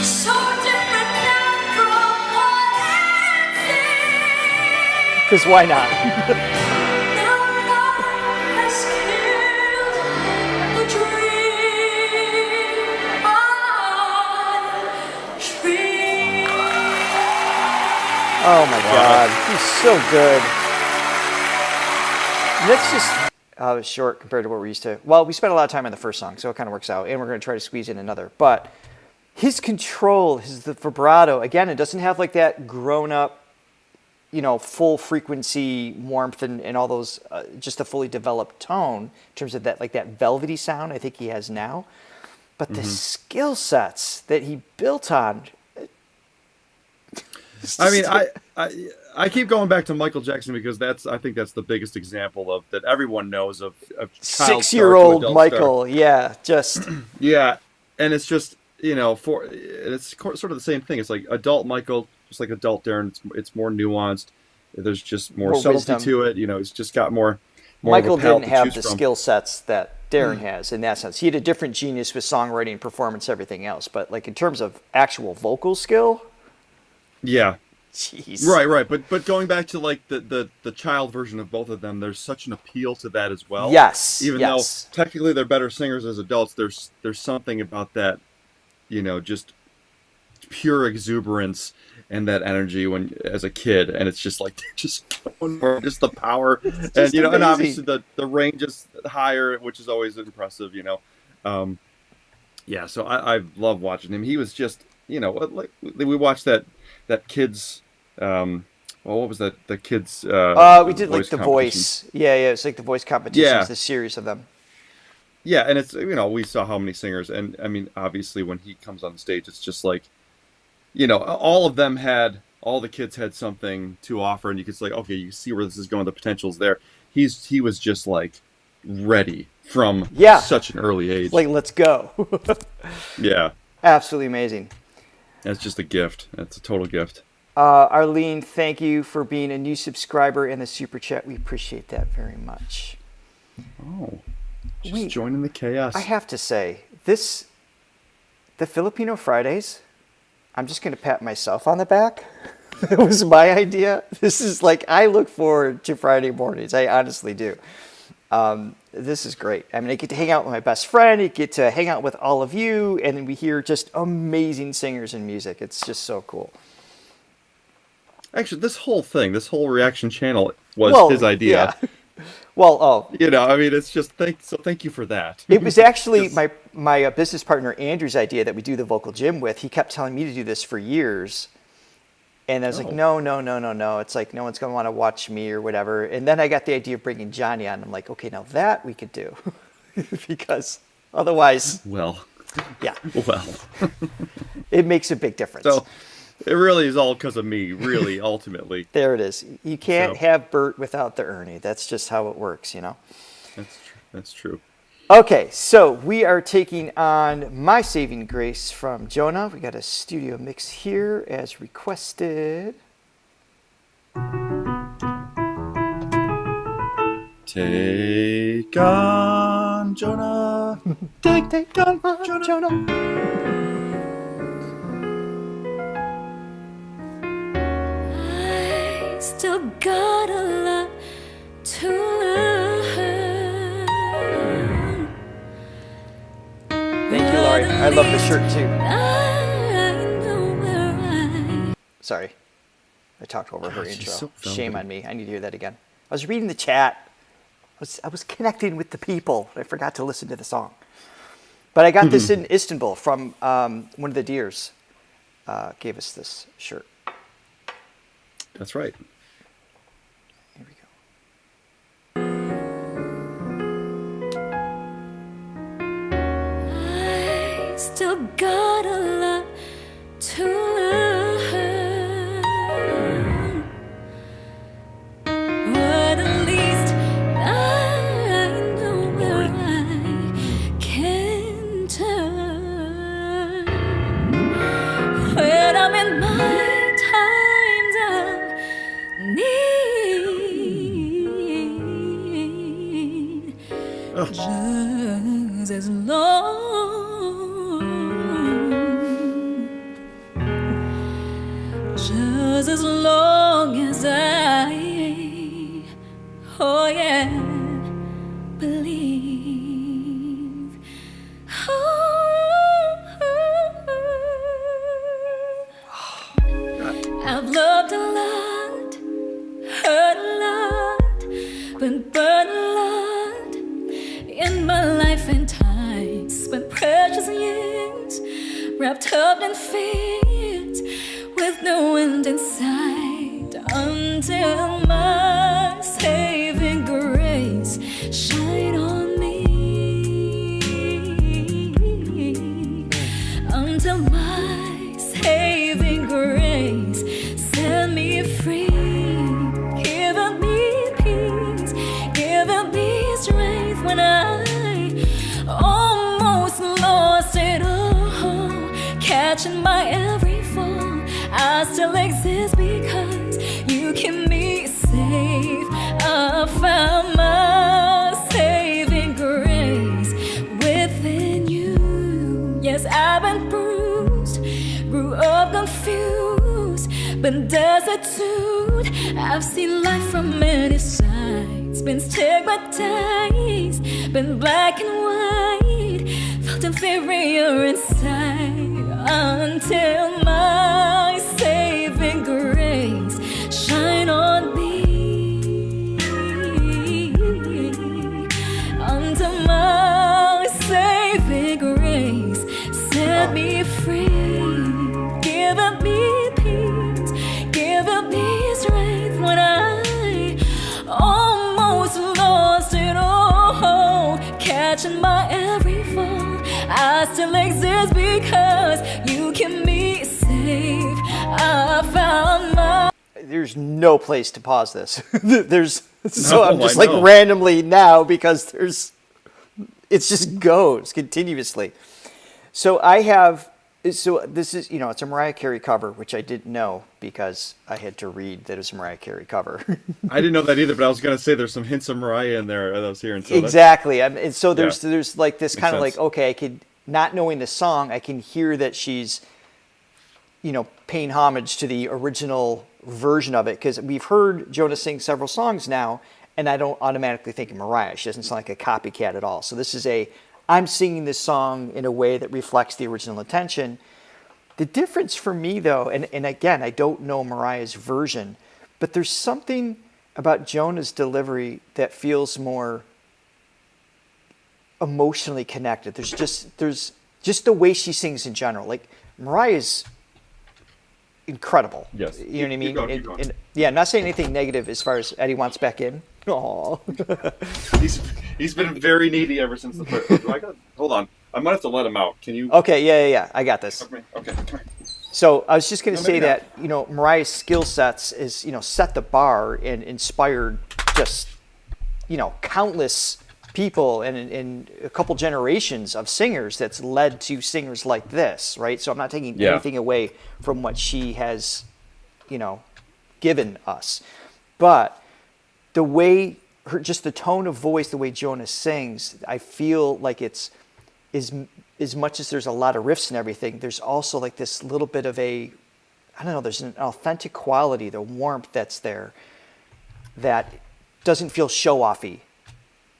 So different now from what it seems. Because why not? Now love has killed the dream I dreamed. Oh my God, he's so good. That's just short compared to what we're used to. Well, we spent a lot of time on the first song, so it kind of works out, and we're going to try to squeeze in another. But his control, the vibrato, again, it doesn't have like that grown-up, full frequency warmth and all those, just a fully developed tone in terms of that, like that velvety sound I think he has now. But the skill sets that he built on. I mean, I keep going back to Michael Jackson because I think that's the biggest example of that everyone knows of child star to 6-year-old adult Michael, star. yeah, just Yeah, and it's just it's sort of the same thing. It's like adult Michael, just like adult Darren. It's more nuanced. There's just more subtlety wisdom. to it. It's just got more. Michael of a palette didn't to have choose the from. skill sets that Darren has in that sense. He had a different genius with songwriting, performance, everything else. But like in terms of actual vocal skill, Yeah. jeez. Right. But going back to like the child version of both of them, there's such an appeal to that as well. Yes. Even yes. though technically they're better singers as adults, there's something about that, just pure exuberance and that energy when as a kid, and it's just like just going for it, just the power, and and amazing. obviously the range is higher, which is always impressive. Yeah. So I love watching him. He was just like we watched that kids. What was that? The kids. We did like the competition. voice. Yeah. It's like the voice competitions. Yeah. The series of them. Yeah, and it's we saw how many singers, and I mean obviously when he comes on stage, it's just like, all of them all the kids had something to offer, and you could say, okay, you see where this is going, the potential's there. He was just like ready from such an early age. Like, let's go. Yeah, Absolutely amazing. that's just a gift. That's a total gift. Arlene, thank you for being a new subscriber in the super chat. We appreciate that very much. Oh, just Wait, joining the chaos. I have to say, the Filipino Fridays I'm just going to pat myself on the back. That was my idea. This is like, I look forward to Friday mornings. I honestly do. This is great. I mean, I get to hang out with my best friend. I get to hang out with all of you. And then we hear just amazing singers and music. It's just so cool. Actually, this whole reaction channel was his idea. Yeah. Well, I mean, it's just thank you for that. It was actually my business partner Andrew's idea that we do the vocal gym with. He kept telling me to do this for years. And I was like, no. It's like, no one's going to want to watch me or whatever. And then I got the idea of bringing Johnny on. I'm like, okay, now that we could do. Because otherwise. Well. Yeah. Well. It makes a big difference. So it really is all because of me, really, ultimately. There it is. You can't have Bert without the Ernie. That's just how it works, That's true. Okay, so we are taking on My Saving Grace from Jona. We got a studio mix here as requested. Take on Jona. Take on Jona. I still got a lot to learn. Thank you, Laurie. I love the shirt too. Sorry. I talked over her intro. So Shame on me. I need to hear that again. I was reading the chat. I was connecting with the people. I forgot to listen to the song. But I got this in Istanbul from one of the deers. Gave us this shirt. That's right. Here we go. I still got a lot to learn, but at least I know where I can turn when I'm in my times of need. Just as long as I, believe. I've loved a lot, hurt a lot, been burned a lot in my life and time. Spent precious years wrapped up in fears with no end in sight, until my saving grace shine on me. Until my saving grace set me free, giving me peace, giving me strength when I almost lost it all, catching my every fall. I still exist because you keep me safe. I found my saving grace within you. Yes, I've been bruised, grew up confused, been destitute. I've seen life from many sides, been stigmatized, been black and white, felt inferior inside, until my saving grace shine on me. Until my saving grace set me free, giving me peace, giving me strength when I almost lost it all, catching my every fall. I still exist because you keep me safe. I found my... There's no place to pause this. So I'm just I like know. randomly now because it just goes continuously. So this is, it's a Mariah Carey cover, which I didn't know because I had to read that it was a Mariah Carey cover. I didn't know that either, but I was going to say there's some hints of Mariah in there that I was hearing. So Exactly. And so there's like this Makes kind of sense. like, okay, I could, not knowing the song, I can hear that she's paying homage to the original version of it, because we've heard Jona sing several songs now, and I don't automatically think of Mariah. She doesn't sound like a copycat at all. So this is I'm singing this song in a way that reflects the original intention. The difference for me, though, and again, I don't know Mariah's version, but there's something about Jona's delivery that feels more emotionally connected. There's just the way she sings in general. Like, Mariah's incredible. Yes. You know what I mean? Keep going. Yeah, I'm not saying anything negative as far as Eddie wants back in. Oh. He's been very needy ever since the first. Hold on. I might have to let him out. Can you? Okay, yeah. I got this. Okay, come here. So I was just going to say that, Mariah's skill sets is, set the bar and inspired just, countless people and a couple generations of singers that's led to singers like this, right? So I'm not taking anything away from what she has, given us. But the way, just the tone of voice, the way Jona sings, I feel like it's, as much as there's a lot of riffs and everything, there's also like this little bit of there's an authentic quality, the warmth that's there that doesn't feel show-offy,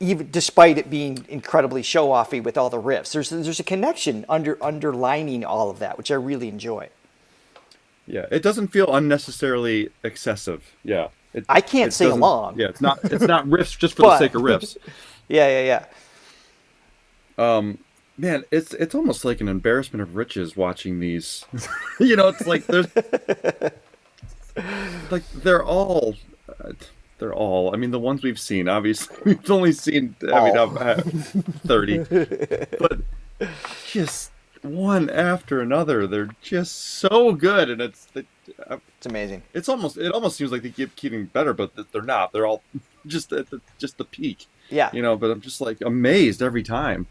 even despite it being incredibly show-offy with all the riffs. There's a connection underlining all of that, which I really enjoy. Yeah, it doesn't feel unnecessarily excessive. Yeah. I can't sing along. Yeah, it's not riffs just for the sake of riffs. Yeah. Man, it's almost like an embarrassment of riches watching these. It's like there's like they're all. I mean, the ones we've seen, obviously, we've only seen 30, but just one after another, they're just so good, and it's amazing. It almost seems like they keep getting better, but they're not. They're all just at the peak. Yeah. But I'm just like amazed every time.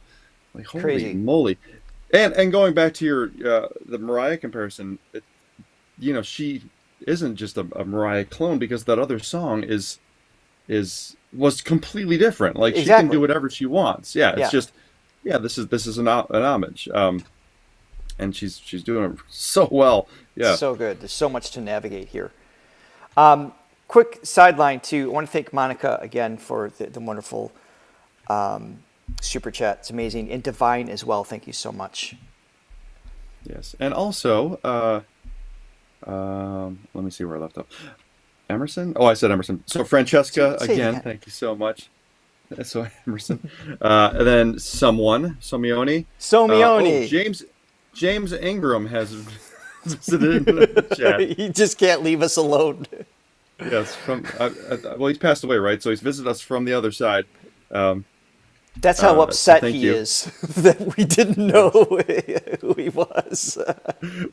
Like, holy Crazy. moly. And going back to your the Mariah comparison, she isn't just a Mariah clone, because that other song was completely different. Like, she can do whatever she wants. Yeah, it's just this is an homage. And she's doing it so well. Yeah. So good. There's so much to navigate here. Quick sideline too. I want to thank Monica again for the wonderful super chat. It's amazing. And Divine as well. Thank you so much. Yes. And also, let me see where I left off. Emerson? Oh, I said Emerson. So Francesca, again, thank you so much. So Emerson. And then Somione. James Ingram has visited in the chat. He just can't leave us alone. Yes. Well, he's passed away, right? So he's visited us from the other side. That's how upset he is that we didn't know who he was.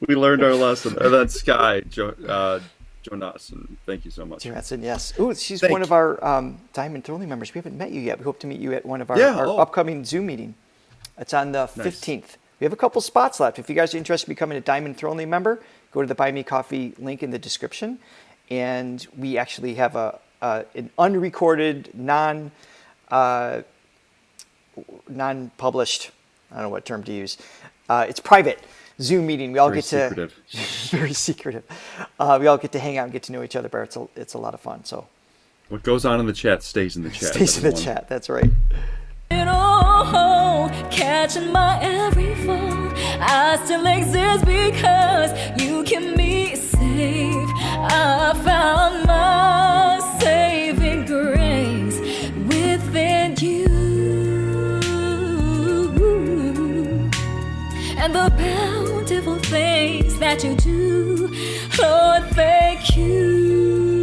We learned our lesson. And then Sky Jonas, and thank you so much. Johansson, yes. Ooh, she's one of our Diamond Throwing members. We haven't met you yet. We hope to meet you at one of our upcoming Zoom meeting. It's on the 15th. We have a couple spots left. If you guys are interested in becoming a Diamond Throwing member, go to the Buy Me Coffee link in the description. And we actually have an unrecorded, non-published, I don't know what term to use. It's private Zoom meeting. We all get to very secretive. We all get to hang out and get to know each other better. It's a lot of fun. So what goes on in the chat stays in the chat. Stays in the chat. That's right. Catching my every fall, I still exist because you keep me safe. I found my saving grace within you, and the bountiful things that you do, Lord, thank you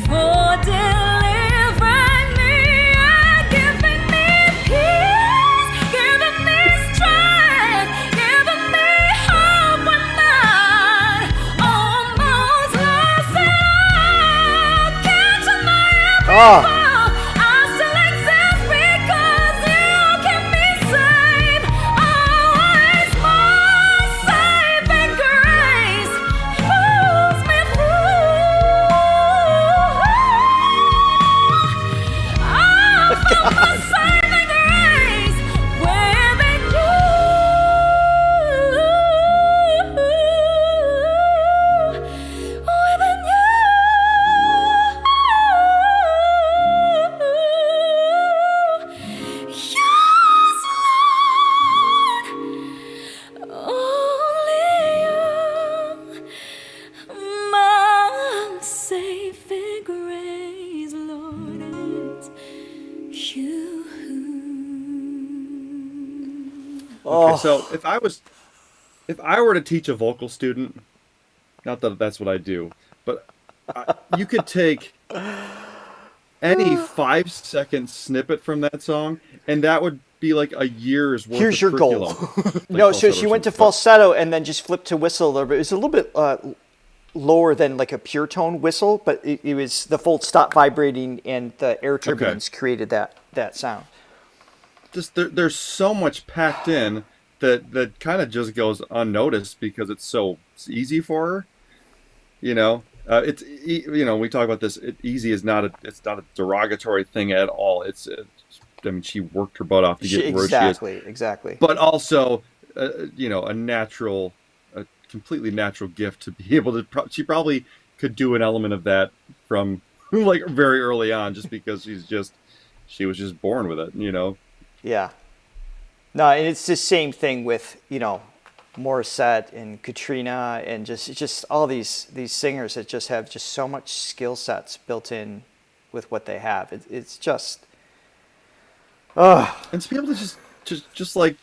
for delivering me and giving me peace, giving me strength, giving me hope when I almost lost it all. Catching my every fall, I still exist because you keep me safe. Always my saving grace pulls me through. My saving grace within you. Okay, so if I were to teach a vocal student, not that that's what I do, but you could take any 5-second snippet from that song, and that would be like a year's worth Here's of your goal. curriculum. No, so falsetto she or went to something, but- falsetto and then just flipped to whistle a little bit. It was a little bit lower than like a pure tone whistle, but it was the full stop vibrating and the air turbines created that sound. Just there's so much packed in that kind of just goes unnoticed because it's so easy for her. You know, we talk about this. Easy is not a derogatory thing at all. I mean, she worked her butt off to get where she is. Exactly. But also, a completely natural gift to be able to. She probably could do an element of that from like very early on, just because she was just born with it. You know. Yeah. No, and it's the same thing with Morissette and Katrina and just all these singers that just have just so much skill sets built in with what they have. It's just. And to be able to just like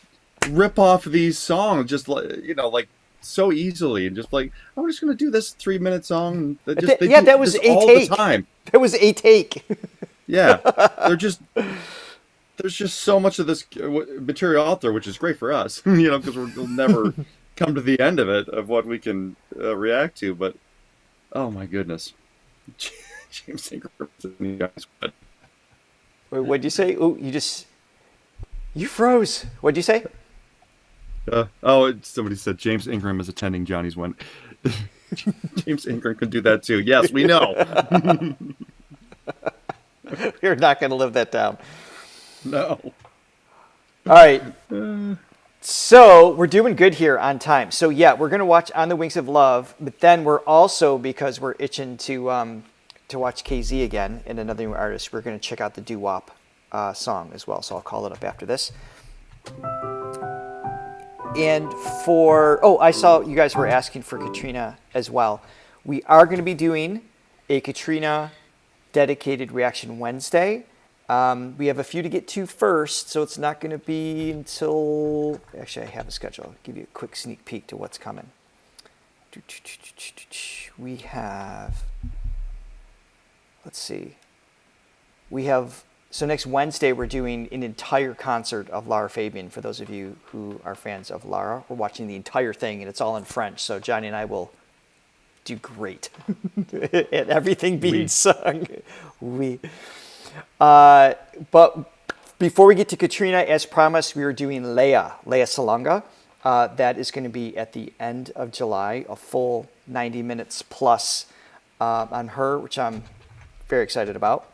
rip off these songs, just like so easily, and just like I'm just gonna do this 3-minute song. That was a all take. the time. That was a take. Yeah, there's just so much of this material out there, which is great for us, because we'll never come to the end of it of what we can react to. But oh my goodness, James Ingram, you guys. What'd you say? Oh, you froze. What'd you say? Somebody said James Ingram is attending Johnny's one. James Ingram can do that too. Yes, we know. You're not going to live that down. No. All right. So we're doing good here on time. So yeah, we're going to watch On the Wings of Love, but then we're also, because we're itching to watch KZ again and another new artist, we're going to check out the doo-wop song as well. So I'll call it up after this. And I saw you guys were asking for Katrina as well. We are going to be doing a Katrina dedicated Reaction Wednesday. We have a few to get to first, so it's not going to be until... Actually, I have a schedule. I'll give you a quick sneak peek to what's coming. We have... Let's see. So next Wednesday, we're doing an entire concert of Lara Fabian. For those of you who are fans of Lara, we're watching the entire thing, and it's all in French. So Johnny and I will do great at everything being sung. But before we get to Katrina, as promised, we are doing Lea Salonga. That is going to be at the end of July, a full 90 minutes plus on her, which I'm very excited about.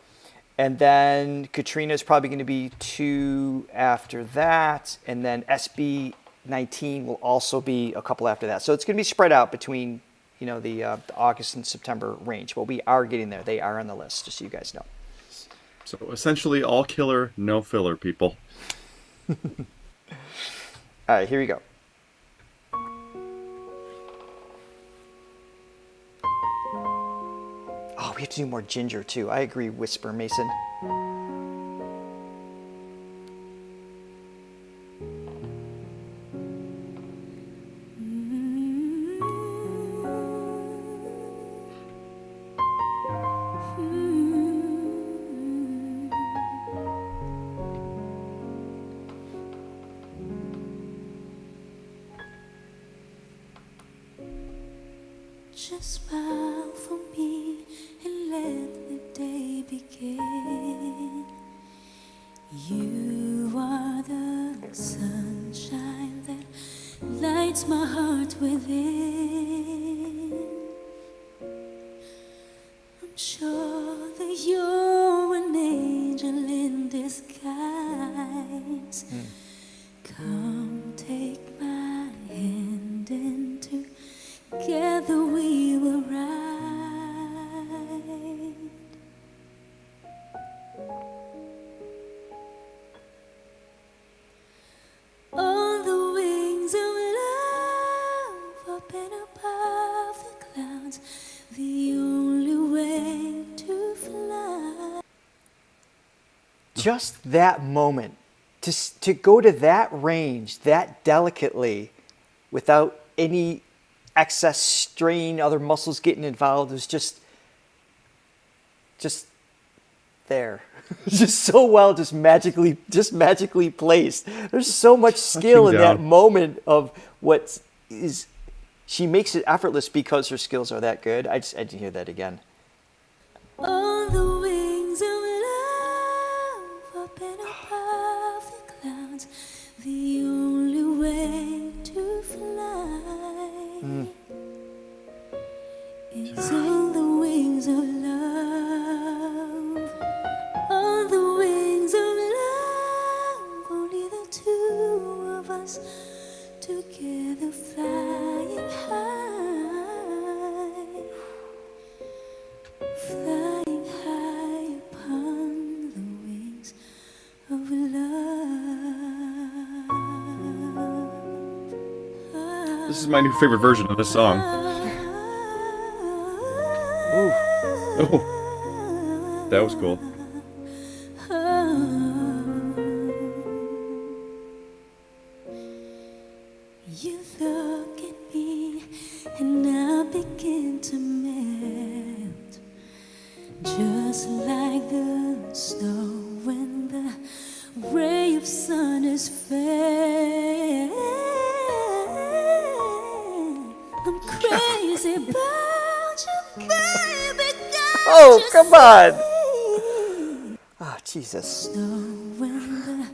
And then Katrina is probably going to be 2 after that. And then SB19 will also be a couple after that. So it's going to be spread out between, the August and September range. But we are getting there. They are on the list, just so you guys know. So essentially all killer, no filler, people. All right, here we go. Oh, we have to do more ginger, too. I agree, Whisper Mason. Just smile for me and let the day begin. You are the sunshine that lights my heart within. I'm sure that you're an angel in disguise. Come take my hand and together we will ride. On the wings of love, up and above the clouds, the only way to fly. Just that moment to go to that range that delicately without any excess strain, other muscles getting involved, was just there. Just so well, just magically placed. There's so much skill in that moment of what is. She makes it effortless because her skills are that good. I had to hear that again. On the wings of love, up and above the clouds, the only way to fly is on the wings of love. On the wings of love, only the two of us together flying high, flying high upon the wings of love. This is my new favorite version of this song. Ooh. Oh, that was cool. You look at me and I begin to melt, just like the snow when the ray of sun is felt. I'm crazy about you, baby. Oh, come on. Oh, Jesus. Snow when the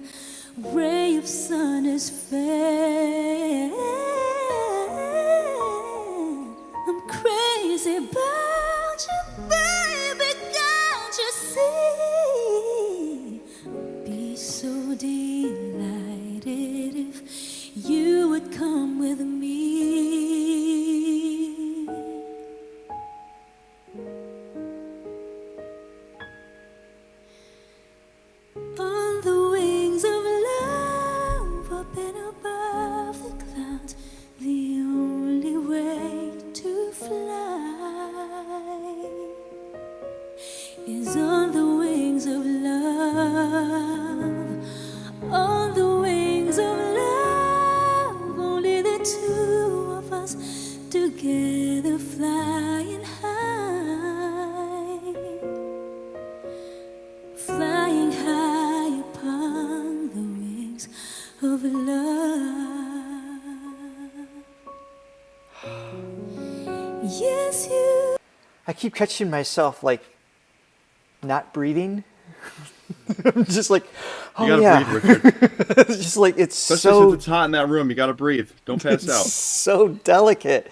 ray of sun is fair. I'm crazy about you, baby. Can't you see? Be so delighted if you would come with me. On the wings of love, up and above the clouds, the only way to fly is on the wings of love. On the wings of love, only the two of us together flying high, flying high upon the wings of love. Yes, you. I keep catching myself like not breathing. I'm just like, oh You gotta yeah. breathe, Richard. It's just like it's Especially so since it's hot in that room. You gotta breathe. Don't pass out. so delicate.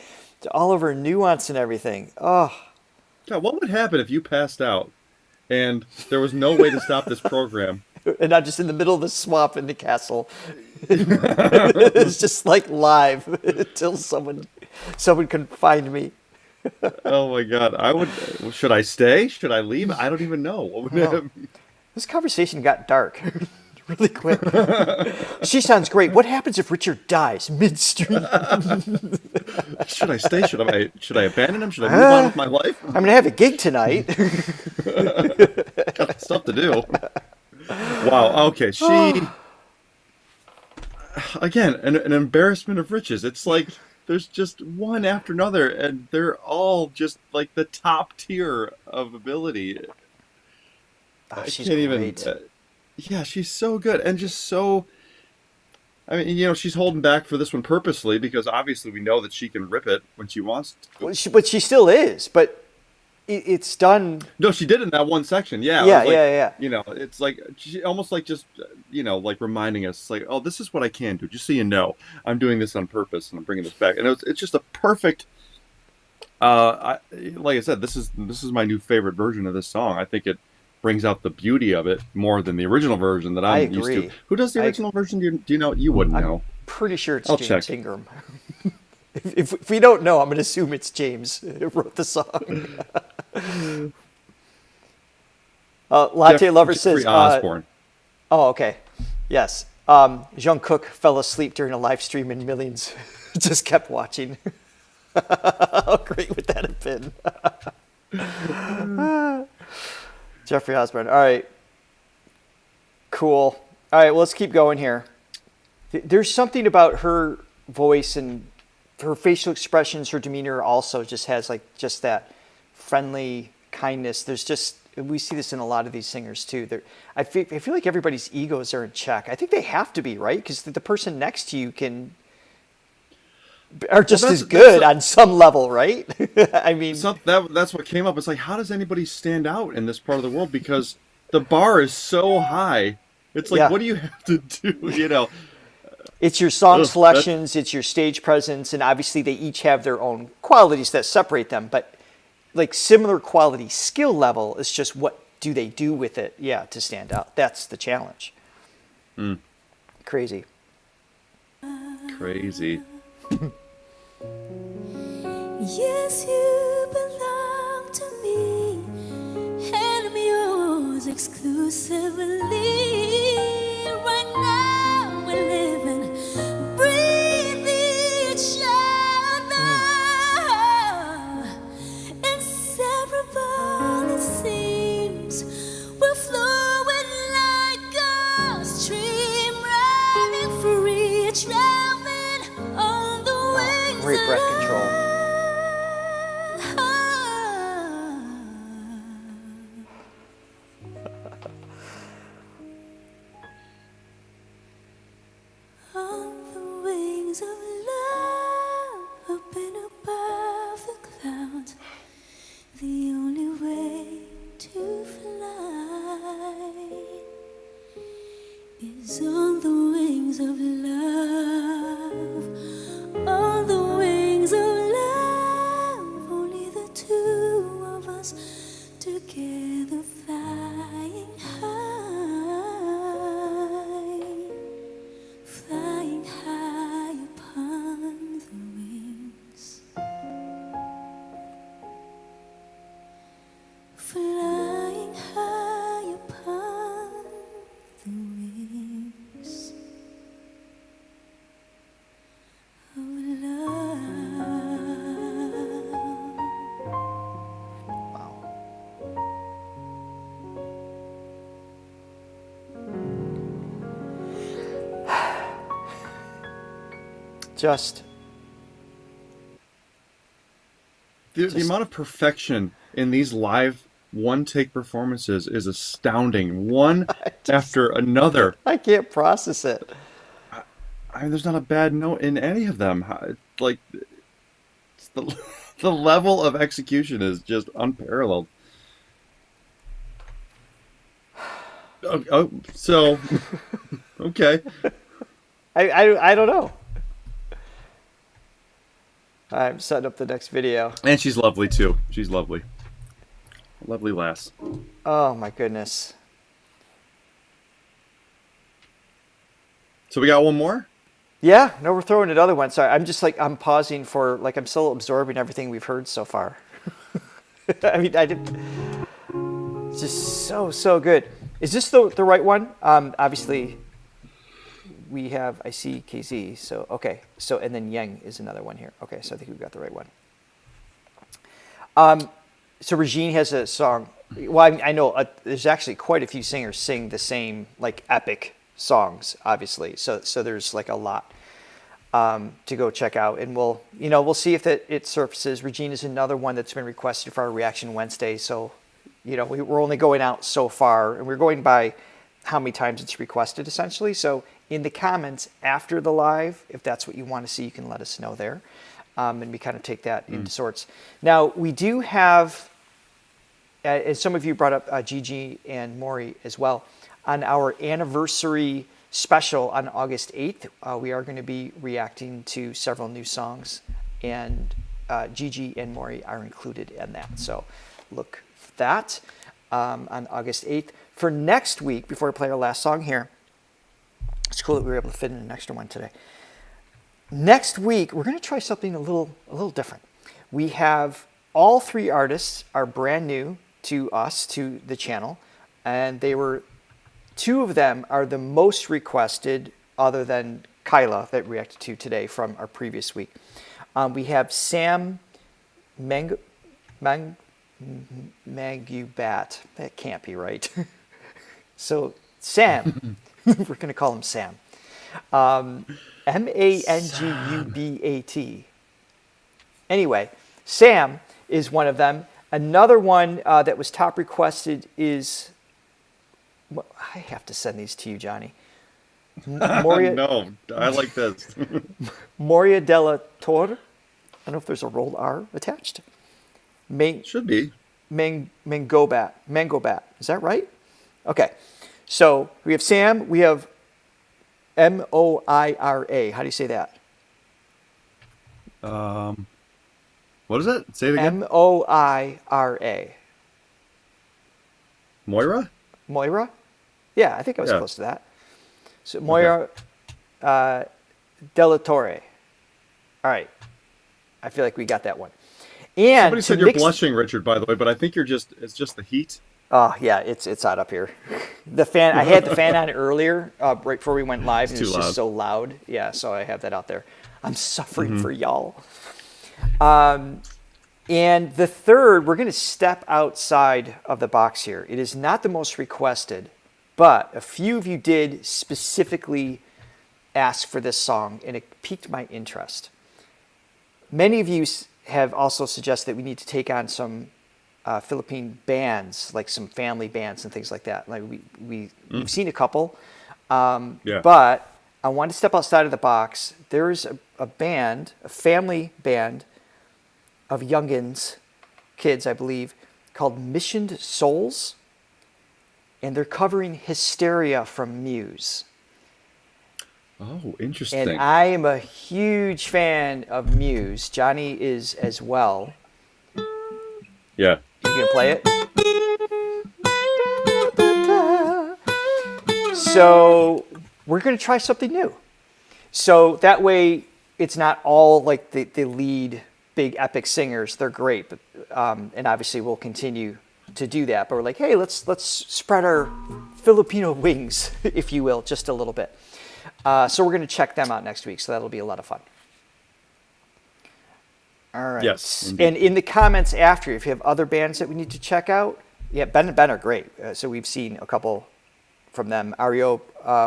All of her nuance and everything. Oh, God, what would happen if you passed out and there was no way to stop this program? and I'm just in the middle of the swamp in the castle. It's just like live until someone can find me. Oh my God. Should I stay? Should I leave? I don't even know. What would happen? This conversation got dark really quick. She sounds great. What happens if Richard dies midstream? Should I stay? Should I abandon him? Should I move on with my life? I'm gonna have a gig tonight. Got stuff to do. Wow. Okay. She again an embarrassment of riches. It's like there's just one after another, and they're all just like the top tier of ability. I She's can't great. even. Yeah, she's so good and just so. I mean, she's holding back for this one purposely because obviously we know that she can rip it when she wants to. But she still is. But it's done. No, she did in that one section. Yeah. Yeah, It was like, yeah. It's like she almost like just like reminding us, like, oh, this is what I can do. Just so you know, I'm doing this on purpose and I'm bringing this back. And it's just a perfect. Like I said, this is my new favorite version of this song. I think it brings out the beauty of it more than the original version that I'm used to. Who does the original version? Do you know? You wouldn't know. Pretty sure it's I'll James check. Ingram. if we don't know, I'm going to assume it's James who wrote the song. Latte Lover says... Jeffrey Osborne. Oh, okay. Yes. Jungkook fell asleep during a live stream and millions just kept watching. How great would that have been? Jeffrey Osborne. All right. Cool. All right, well, let's keep going here. There's something about her voice and her facial expressions, her demeanor also just has like just that friendly kindness. There's just, we see this in a lot of these singers too. I feel like everybody's egos are in check. I think they have to be, right? Because the person next to you are just as good on some level, right? I mean, that's what came up. It's like, how does anybody stand out in this part of the world? Because the bar is so high. It's like, what do you have to do? You know, it's your song selections, it's your stage presence, and obviously they each have their own qualities that separate them. But like similar quality skill level is just what do they do with it? Yeah, to stand out. That's the challenge. Crazy. Crazy. Yes, you belong to me, and I'm yours exclusively. Right now we're living, breathe each other. Inseparable it seems, we're flowing like a stream, running free, traveling on the wings. Great breath control. On the wings of love, up and above the clouds, the only way to fly is on the wings of love. On the wings of love, only the two of us together flying high upon the wings, flying high upon the wings of love. Just The amount of perfection in these live one-take performances is astounding. One after another. I can't process it. I mean, there's not a bad note in any of them. Like, it's the level of execution is just unparalleled. So, okay. I don't know. I'm setting up the next video. And she's lovely, too. She's lovely. Lovely lass. Oh, my goodness. So we got one more? Yeah, no, we're throwing another one. Sorry, I'm just like, I'm pausing for, like, I'm still absorbing everything we've heard so far. I mean, it's just so good. Is this the right one? Obviously, we have, I see KZ, so, okay. So, and then Yeng is another one here. Okay, so I think we've got the right one. So Regine has a song. Well, I know there's actually quite a few singers sing the same, like, epic songs, obviously. So there's, like, a lot to go check out. And we'll see if it surfaces. Regine is another one that's been requested for our Reaction Wednesday. So, we're only going out so far, and we're going by how many times it's requested, essentially. So in the comments after the live, if that's what you want to see, you can let us know there. And we kind of take that into sorts. Now, we do have, as some of you brought up Gigi and Maury as well, on our anniversary special on August 8th, we are going to be reacting to several new songs, and Gigi and Maury are included in that. So look for that on August 8th. For next week, before we play our last song here, it's cool that we were able to fit in an extra one today. Next week, we're going to try something a little different. We have all three artists are brand new to us, to the channel, and two of them are the most requested, other than Kyla that we reacted to today from our previous week. We have Sam Magubat. That can't be right. So Sam We're going to call him Sam. Mangubat. Anyway, Sam is one of them. Another one that was top requested is... Well, I have to send these to you, Johnny. No, I like this. Moria della Torre. I don't know if there's a rolled R attached. Should be. Mangobat. Is that right? Okay. So we have Sam. We have Moira. How do you say that? What is it? Say it again. Moira. Moira? Moira? Yeah, I think I was close to that. So Moira Della Torre. All right. I feel like we got that one. And somebody said you're blushing, Richard, by the way, but I think it's just the heat. Oh yeah, it's hot up here. The fan, I had the fan on earlier, right before we went live, and it's just so loud. Yeah, so I have that out there. I'm suffering for y'all. And the third, we're going to step outside of the box here. It is not the most requested, but a few of you did specifically ask for this song, and it piqued my interest. Many of you have also suggested that we need to take on some Philippine bands, like some family bands and things like that. Like we've seen a couple, but I wanted to step outside of the box. There is a band, a family band of youngins, kids, I believe, called Missioned Souls, and they're covering Hysteria from Muse. Oh, interesting. And I am a huge fan of Muse. Johnny is as well. Yeah. You gonna play it? So we're gonna try something new. So that way it's not all like the lead big epic singers. They're great, but and obviously we'll continue to do that. But we're like, hey, let's spread our Filipino wings, if you will, just a little bit. So we're going to check them out next week, so that'll be a lot of fun. All right. Yes. Indeed. And in the comments after, if you have other bands that we need to check out, yeah, Ben and Ben are great. So we've seen a couple from them. Ario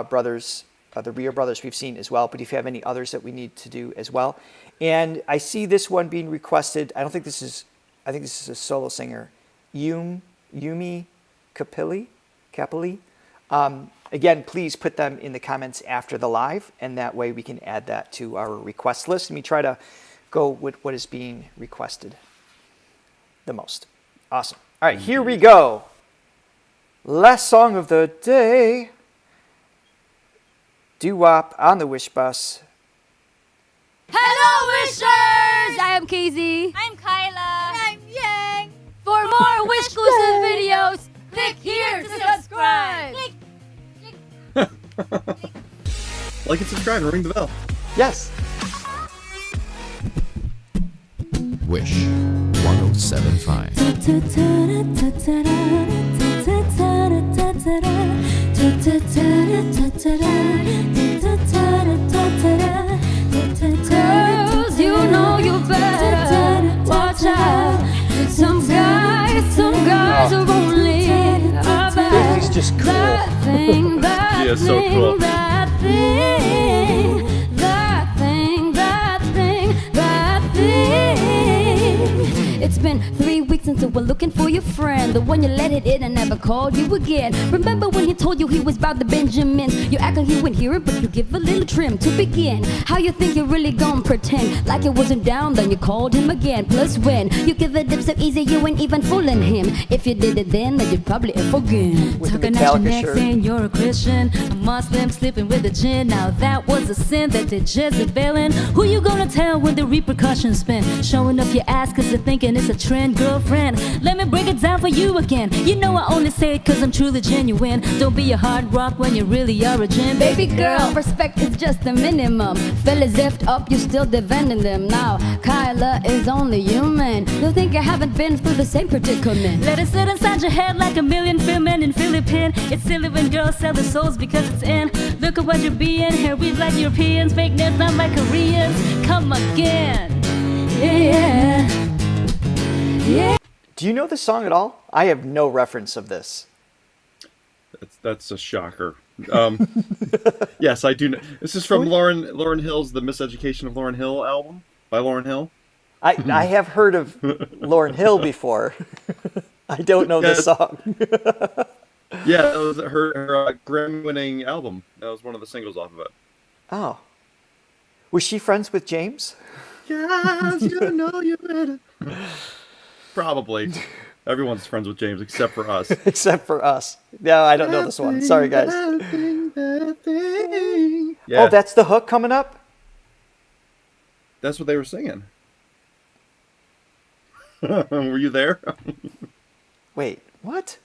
brothers, the Rio brothers we've seen as well. But if you have any others that we need to do as well. And I see this one being requested. I think this is a solo singer. Yumi Capilli. Again, please put them in the comments after the live, and that way we can add that to our request list. And we try to go with what is being requested the most. Awesome. All right, here we go. Last song of the day. Doo-wop on the Wish Bus. Hello, Wishers! I am Casey. I'm Kyla. And I'm Yeng. For more Wish exclusive videos, click here to subscribe. Click. Like and subscribe and ring the bell. Yes. Wish 1075. Girls, you know you better watch out. Some guys are only about He's just cool. that thing, that He is so thing, cool. that thing, that thing, that thing, that thing. It's been 3 weeks since you were looking for your friend, the one you let it in and never called you again. Remember when he told you he was about the Benjamins? You act like you wouldn't hear it, but you give a little trim to begin. How you think you're really gonna pretend like it wasn't down, then you called him again. Plus when you give the dip so easy, you ain't even fooling him. If you did it then you'd probably forget. With the Tucking at your Metallica neck shirt. saying you're a Christian, a Muslim sleeping with a gin. Now that was a sin that did Jezebelin. Who you gonna tell when the repercussions spin? Showing off your ass cause you're thinking it's a trend, girlfriend. Let me break it down for you again. You know I only say it cause I'm truly genuine. Don't be a hard rock when you really are a gin. Baby girl, respect is just the minimum. Fellas zipped up, you still defending them. Now Kyla is only human. Don't think I haven't been through the same predicament. Let it sit inside your head like a million filmmen in Philippine. It's silly when girls sell their souls because it's in. Look at what you're being. Here we like Europeans, fake nerds not like Koreans. Come again. Yeah. Yeah. Do you know this song at all? I have no reference of this. That's a shocker. Yes, I do. This is from Lauryn Hill's "The Miseducation of Lauryn Hill" album by Lauryn Hill. I have heard of Lauryn Hill before. I don't know this song. Yeah, it was her Grammy-winning album. That was one of the singles off of it. Oh. Was she friends with James? Yes, you know you better. Probably. Everyone's friends with James except for us. Except for us. No, I don't know this one. Sorry, guys. Yeah, Oh, that's the hook coming up? that's what they were singing. Were you there? Wait, what?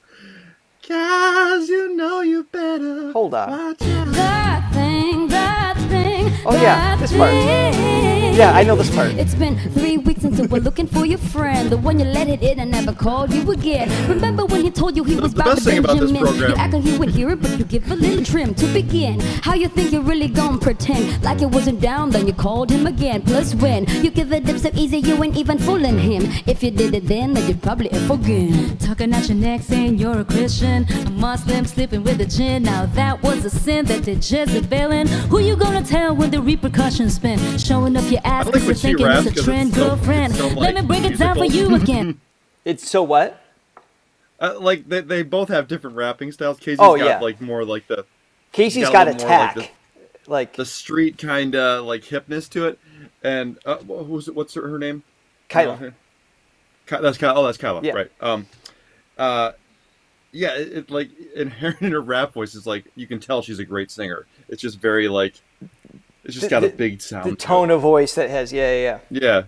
'Cause you know you better. Hold on. Watch out. That thing, that thing. Oh, yeah, that this part. thing. Yeah, I know this part. It's been 3 weeks since you were looking for your friend, the one you let it in and never called you again. Remember when he told you he was The about best to thing about this Benjamin? program- You act like you would hear it, but you give a little trim to begin. How you think you're really gonna pretend like it wasn't down, then you called him again. Plus when you give the dip so easy, you ain't even fooling him. If you did it then you'd probably forget. Talking out your neck saying you're a Christian, a Muslim sleeping with a jinn. Now that was a sin that did Jezebelin. Who you gonna tell when the repercussions spin? Showing up your ass I like cause when you're she thinking raps it's a 'cause trend, it's so- girlfriend. it's so, Let like, me break it down for musical. you again. It's so what? Like they both have different rapping styles. Casey's Oh, got yeah. like more like the Casey's got got a a little more like tack. Like, the street kind of like hipness to it. And what's her name? Kyla. That's Kyla. Oh, that's Kyla. Yeah. Right. Yeah. It like inherent in her rap voice is like you can tell she's a great singer. It's just very like it's just got a big sound. The to tone it. of voice that has, yeah. Yeah.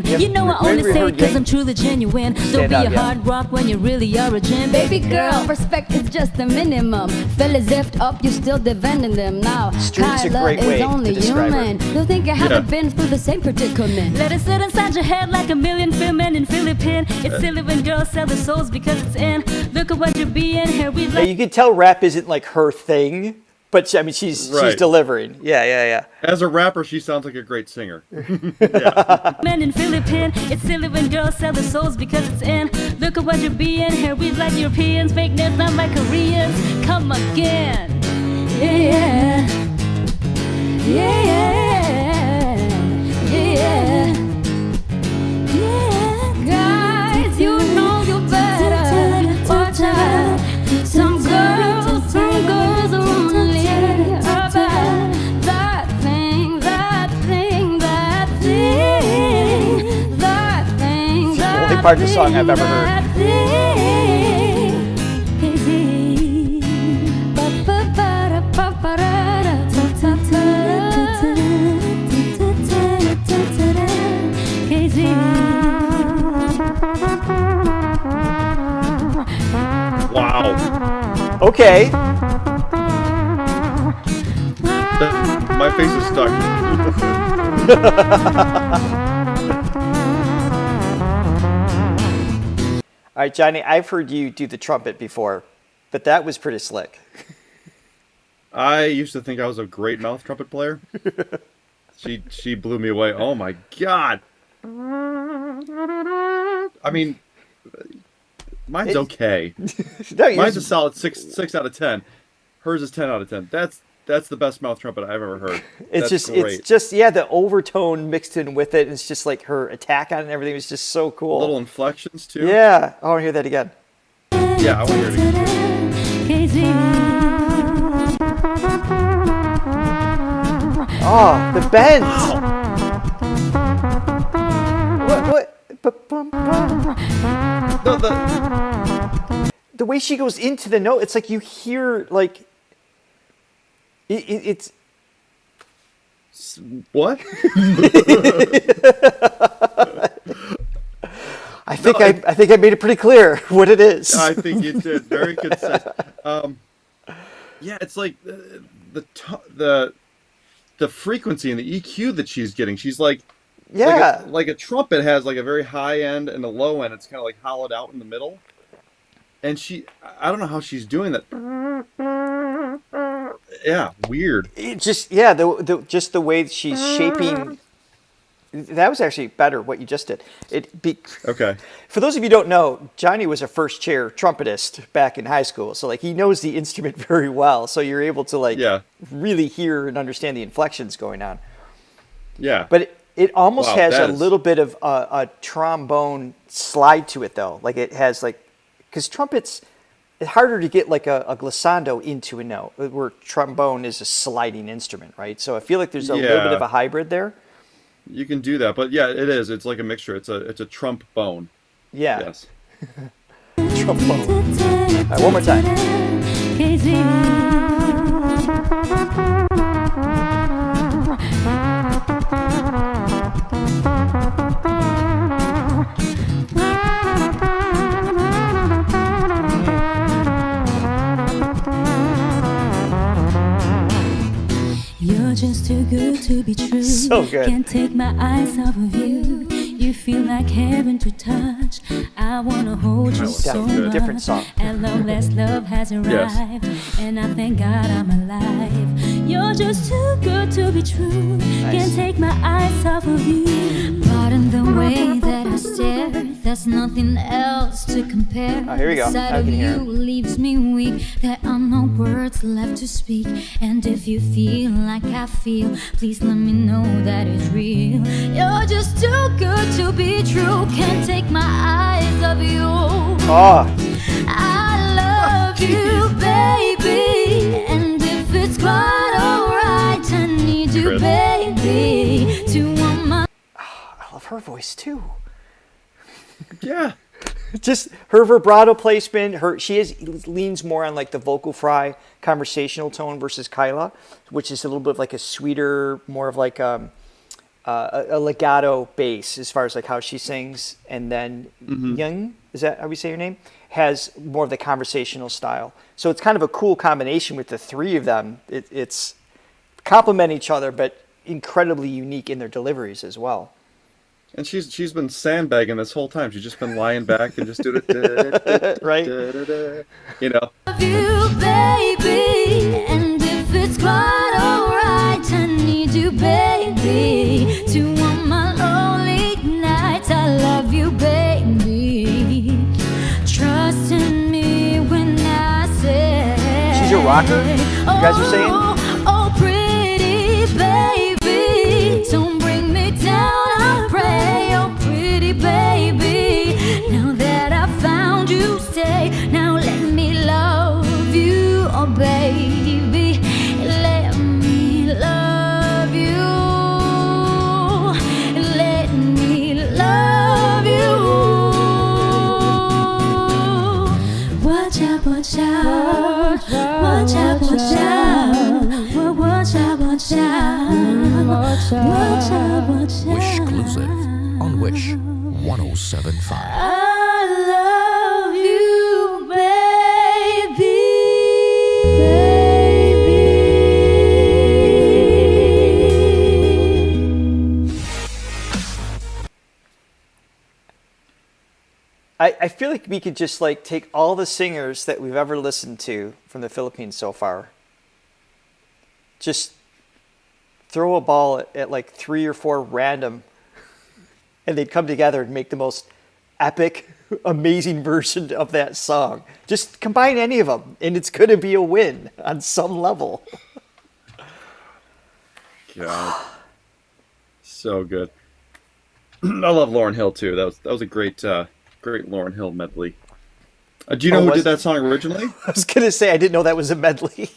You know I When only we say heard it cause Yeng I'm truly genuine. Don't stand be up, a yeah. hard rock when you really are a gin. Baby girl, respect is just the minimum. Fellas zipped up, you still defending them now. Street's a Kyla great way is to only describe her. human. You think I haven't Yeah. been through the same predicament? Let it sit inside your head like a million filmmen in Philippine. It's silly when girls sell their souls because it's in. Look at what you're being here. We Yeah, like you can tell rap isn't like her thing, but I mean she's Right. delivering. Yeah. As a rapper, she sounds like a great singer. men in Philippine. It's silly when girls sell their souls because it's in. Look at what you're being here. We like Europeans, fake nerds, not like Koreans. Come again. Yeah. Guys, you know you better watch out. Some girls are only about that thing, that thing, that thing, that thing. the only part of the song I've ever heard. That Wow. Okay. My face is stuck. All right, Johnny, I've heard you do the trumpet before, but that was pretty slick. I used to think I was a great mouth trumpet player. She blew me away. Oh my god. I mean, mine's okay. No, yours- Mine's a solid six out of 10. Hers is 10 out of 10. That's the best mouth trumpet I've ever heard. it's That's just great. it's just yeah, the overtone mixed in with it. It's just like her attack on it and everything was just so cool. Little inflections too. Yeah. I want to hear that again. Yeah, I want to hear it again. Oh, the bends. What? Ba-bum-bum. No, the, The way she goes into the note, it's like you hear like it's what? I think I made it pretty clear what it is. I think you did. Very concise. Yeah, it's like the frequency and the EQ that she's getting. She's like, yeah. like a trumpet has like a very high end and a low end. It's kind of like hollowed out in the middle. And I don't know how she's doing that. Yeah, weird. It just the way she's shaping That was actually better, what you just did. Okay. For those of you who don't know, Johnny was a first chair trumpetist back in high school. So like he knows the instrument very well. So you're able to really hear and understand the inflections going on. Yeah. But it almost has a that is- little bit of a trombone slide to it though. Like it has because trumpets, it's harder to get like a glissando into a note, where trombone is a sliding instrument, right? So I feel like there's a little bit of a hybrid there. You can do that, but yeah, it is. It's like a mixture. It's a trump bone. Yeah. Yes. Trombone. All right, one more time. You're just too good to be true. So good. Can't take my eyes off of you. You feel like heaven to touch. I wanna hold you so Definitely much. different song. At long last, love has arrived, and I thank God I'm alive. You're just too good to be true. Can't take my eyes off of you. Pardon the way that I stare. There's nothing else to compare. Oh, here we go. The sight I of can hear you it. leaves me weak. There are no words left to speak. And if you feel like I feel, please let me know that it's real. You're just too good to be true. Can't take my eyes off you. Oh, I love you, baby. And if it's quite alright, I need you, Chris. baby, to want my. I love her voice too. Yeah. Just her vibrato placement. She leans more on like the vocal fry conversational tone versus Kyla, which is a little bit of like a sweeter, more of like a legato bass as far as like how she sings. And then Yeng, is that how we say her name? Has more of the conversational style. So it's kind of a cool combination with the three of them. It's complement each other, but incredibly unique in their deliveries as well. And she's been sandbagging this whole time. She's just been lying back and just doing it. Right. You know. Love you, baby. And if it's quite alright, I need you, baby, to want my lonely nights. I love you, baby. Trust in me when I say. She's your rocker? You guys are saying? Oh, pretty baby, don't bring me down. I pray, oh, pretty baby. Now that I found you, stay. Now let me love you, oh, baby. Let me love you. Let me love you. Watch out, watch out. Watch out, watch out. Watch out, watch out. Watch out, watch out. Wish exclusive on Wish 107.5. I love you, baby. I feel like we could just like take all the singers that we've ever listened to from the Philippines so far, just throw a ball at like 3 or 4 random, and they'd come together and make the most epic, amazing version of that song. Just combine any of them, and it's going to be a win on some level. God. So good. I love Lauryn Hill too. That was a great Lauryn Hill medley. Do you know who did that song originally? I was going to say, I didn't know that was a medley.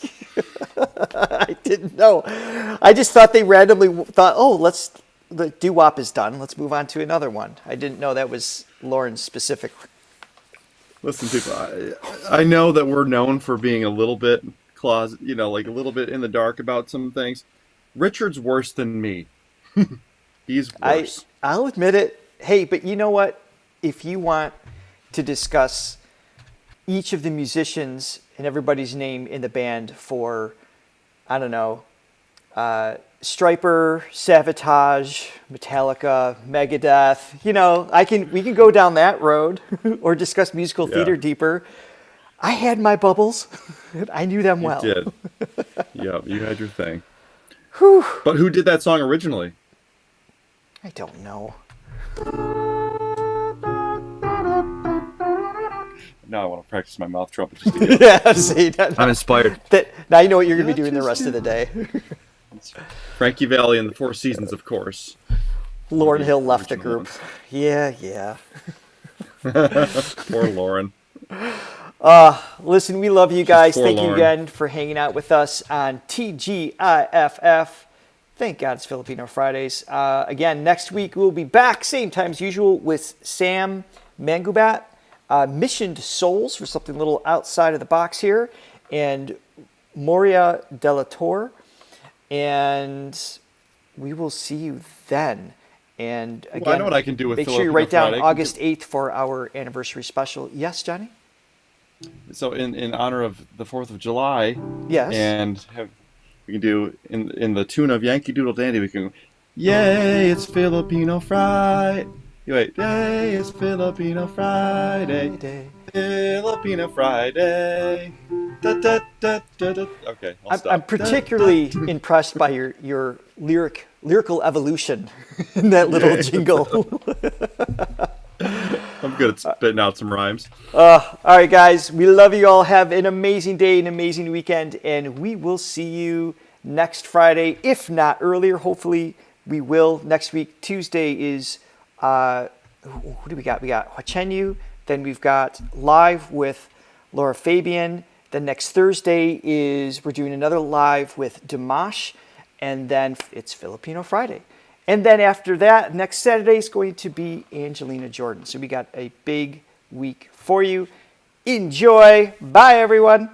I didn't know. I just thought they randomly thought, oh, the doo-wop is done. Let's move on to another one. I didn't know that was Lauren specific. Listen, people, I know that we're known for being a little bit closet, like a little bit in the dark about some things. Richard's worse than me. He's worse. I'll admit it. Hey, but you know what? If you want to discuss each of the musicians and everybody's name in the band for, I don't know, Stryper, Savatage, Metallica, Megadeth, we can go down that road or discuss musical theater deeper. I had my bubbles. I knew them well. You did. Yeah, you had your thing. But who did that song originally? I don't know. Now I want to practice my mouth trumpet. Just to get Yeah, see, I'm inspired. now you know what you're going to be doing the rest of the day. Frankie Valli and the Four Seasons, of course. Lauren Hill left the group. Yeah. Poor Lauren. Listen, we love you guys. Poor Thank you Lauren. again for hanging out with us on TGIFF. Thank God it's Filipino Fridays. Again, next week we'll be back, same time as usual, with Sam Mangubat, Missioned Souls for something a little outside of the box here, and Moria Delator. And we will see you then. And again, Well, I know what I can do with make sure you Filipino write down Friday. August 8th for our anniversary special. Yes, Johnny? So in honor of the 4th of July, Yes. and we can do in the tune of Yankee Doodle Dandy, we can, yay, it's Filipino Friday. Wait, yay, it's Filipino Friday. Filipino Friday. Da, da, da, da, da. Okay, I'll stop. I'm particularly impressed by your lyrical evolution in that little jingle. I'm good at spitting out some rhymes. All right, guys. We love you all. Have an amazing day, an amazing weekend, and we will see you next Friday, if not earlier. Hopefully, we will. Next week, Tuesday is, who do we got? We got Huachenyu. Then we've got live with Laura Fabian. Then next Thursday we're doing another live with Dimash. And then it's Filipino Friday. And then after that, next Saturday is going to be Angelina Jordan. So we got a big week for you. Enjoy. Bye, everyone.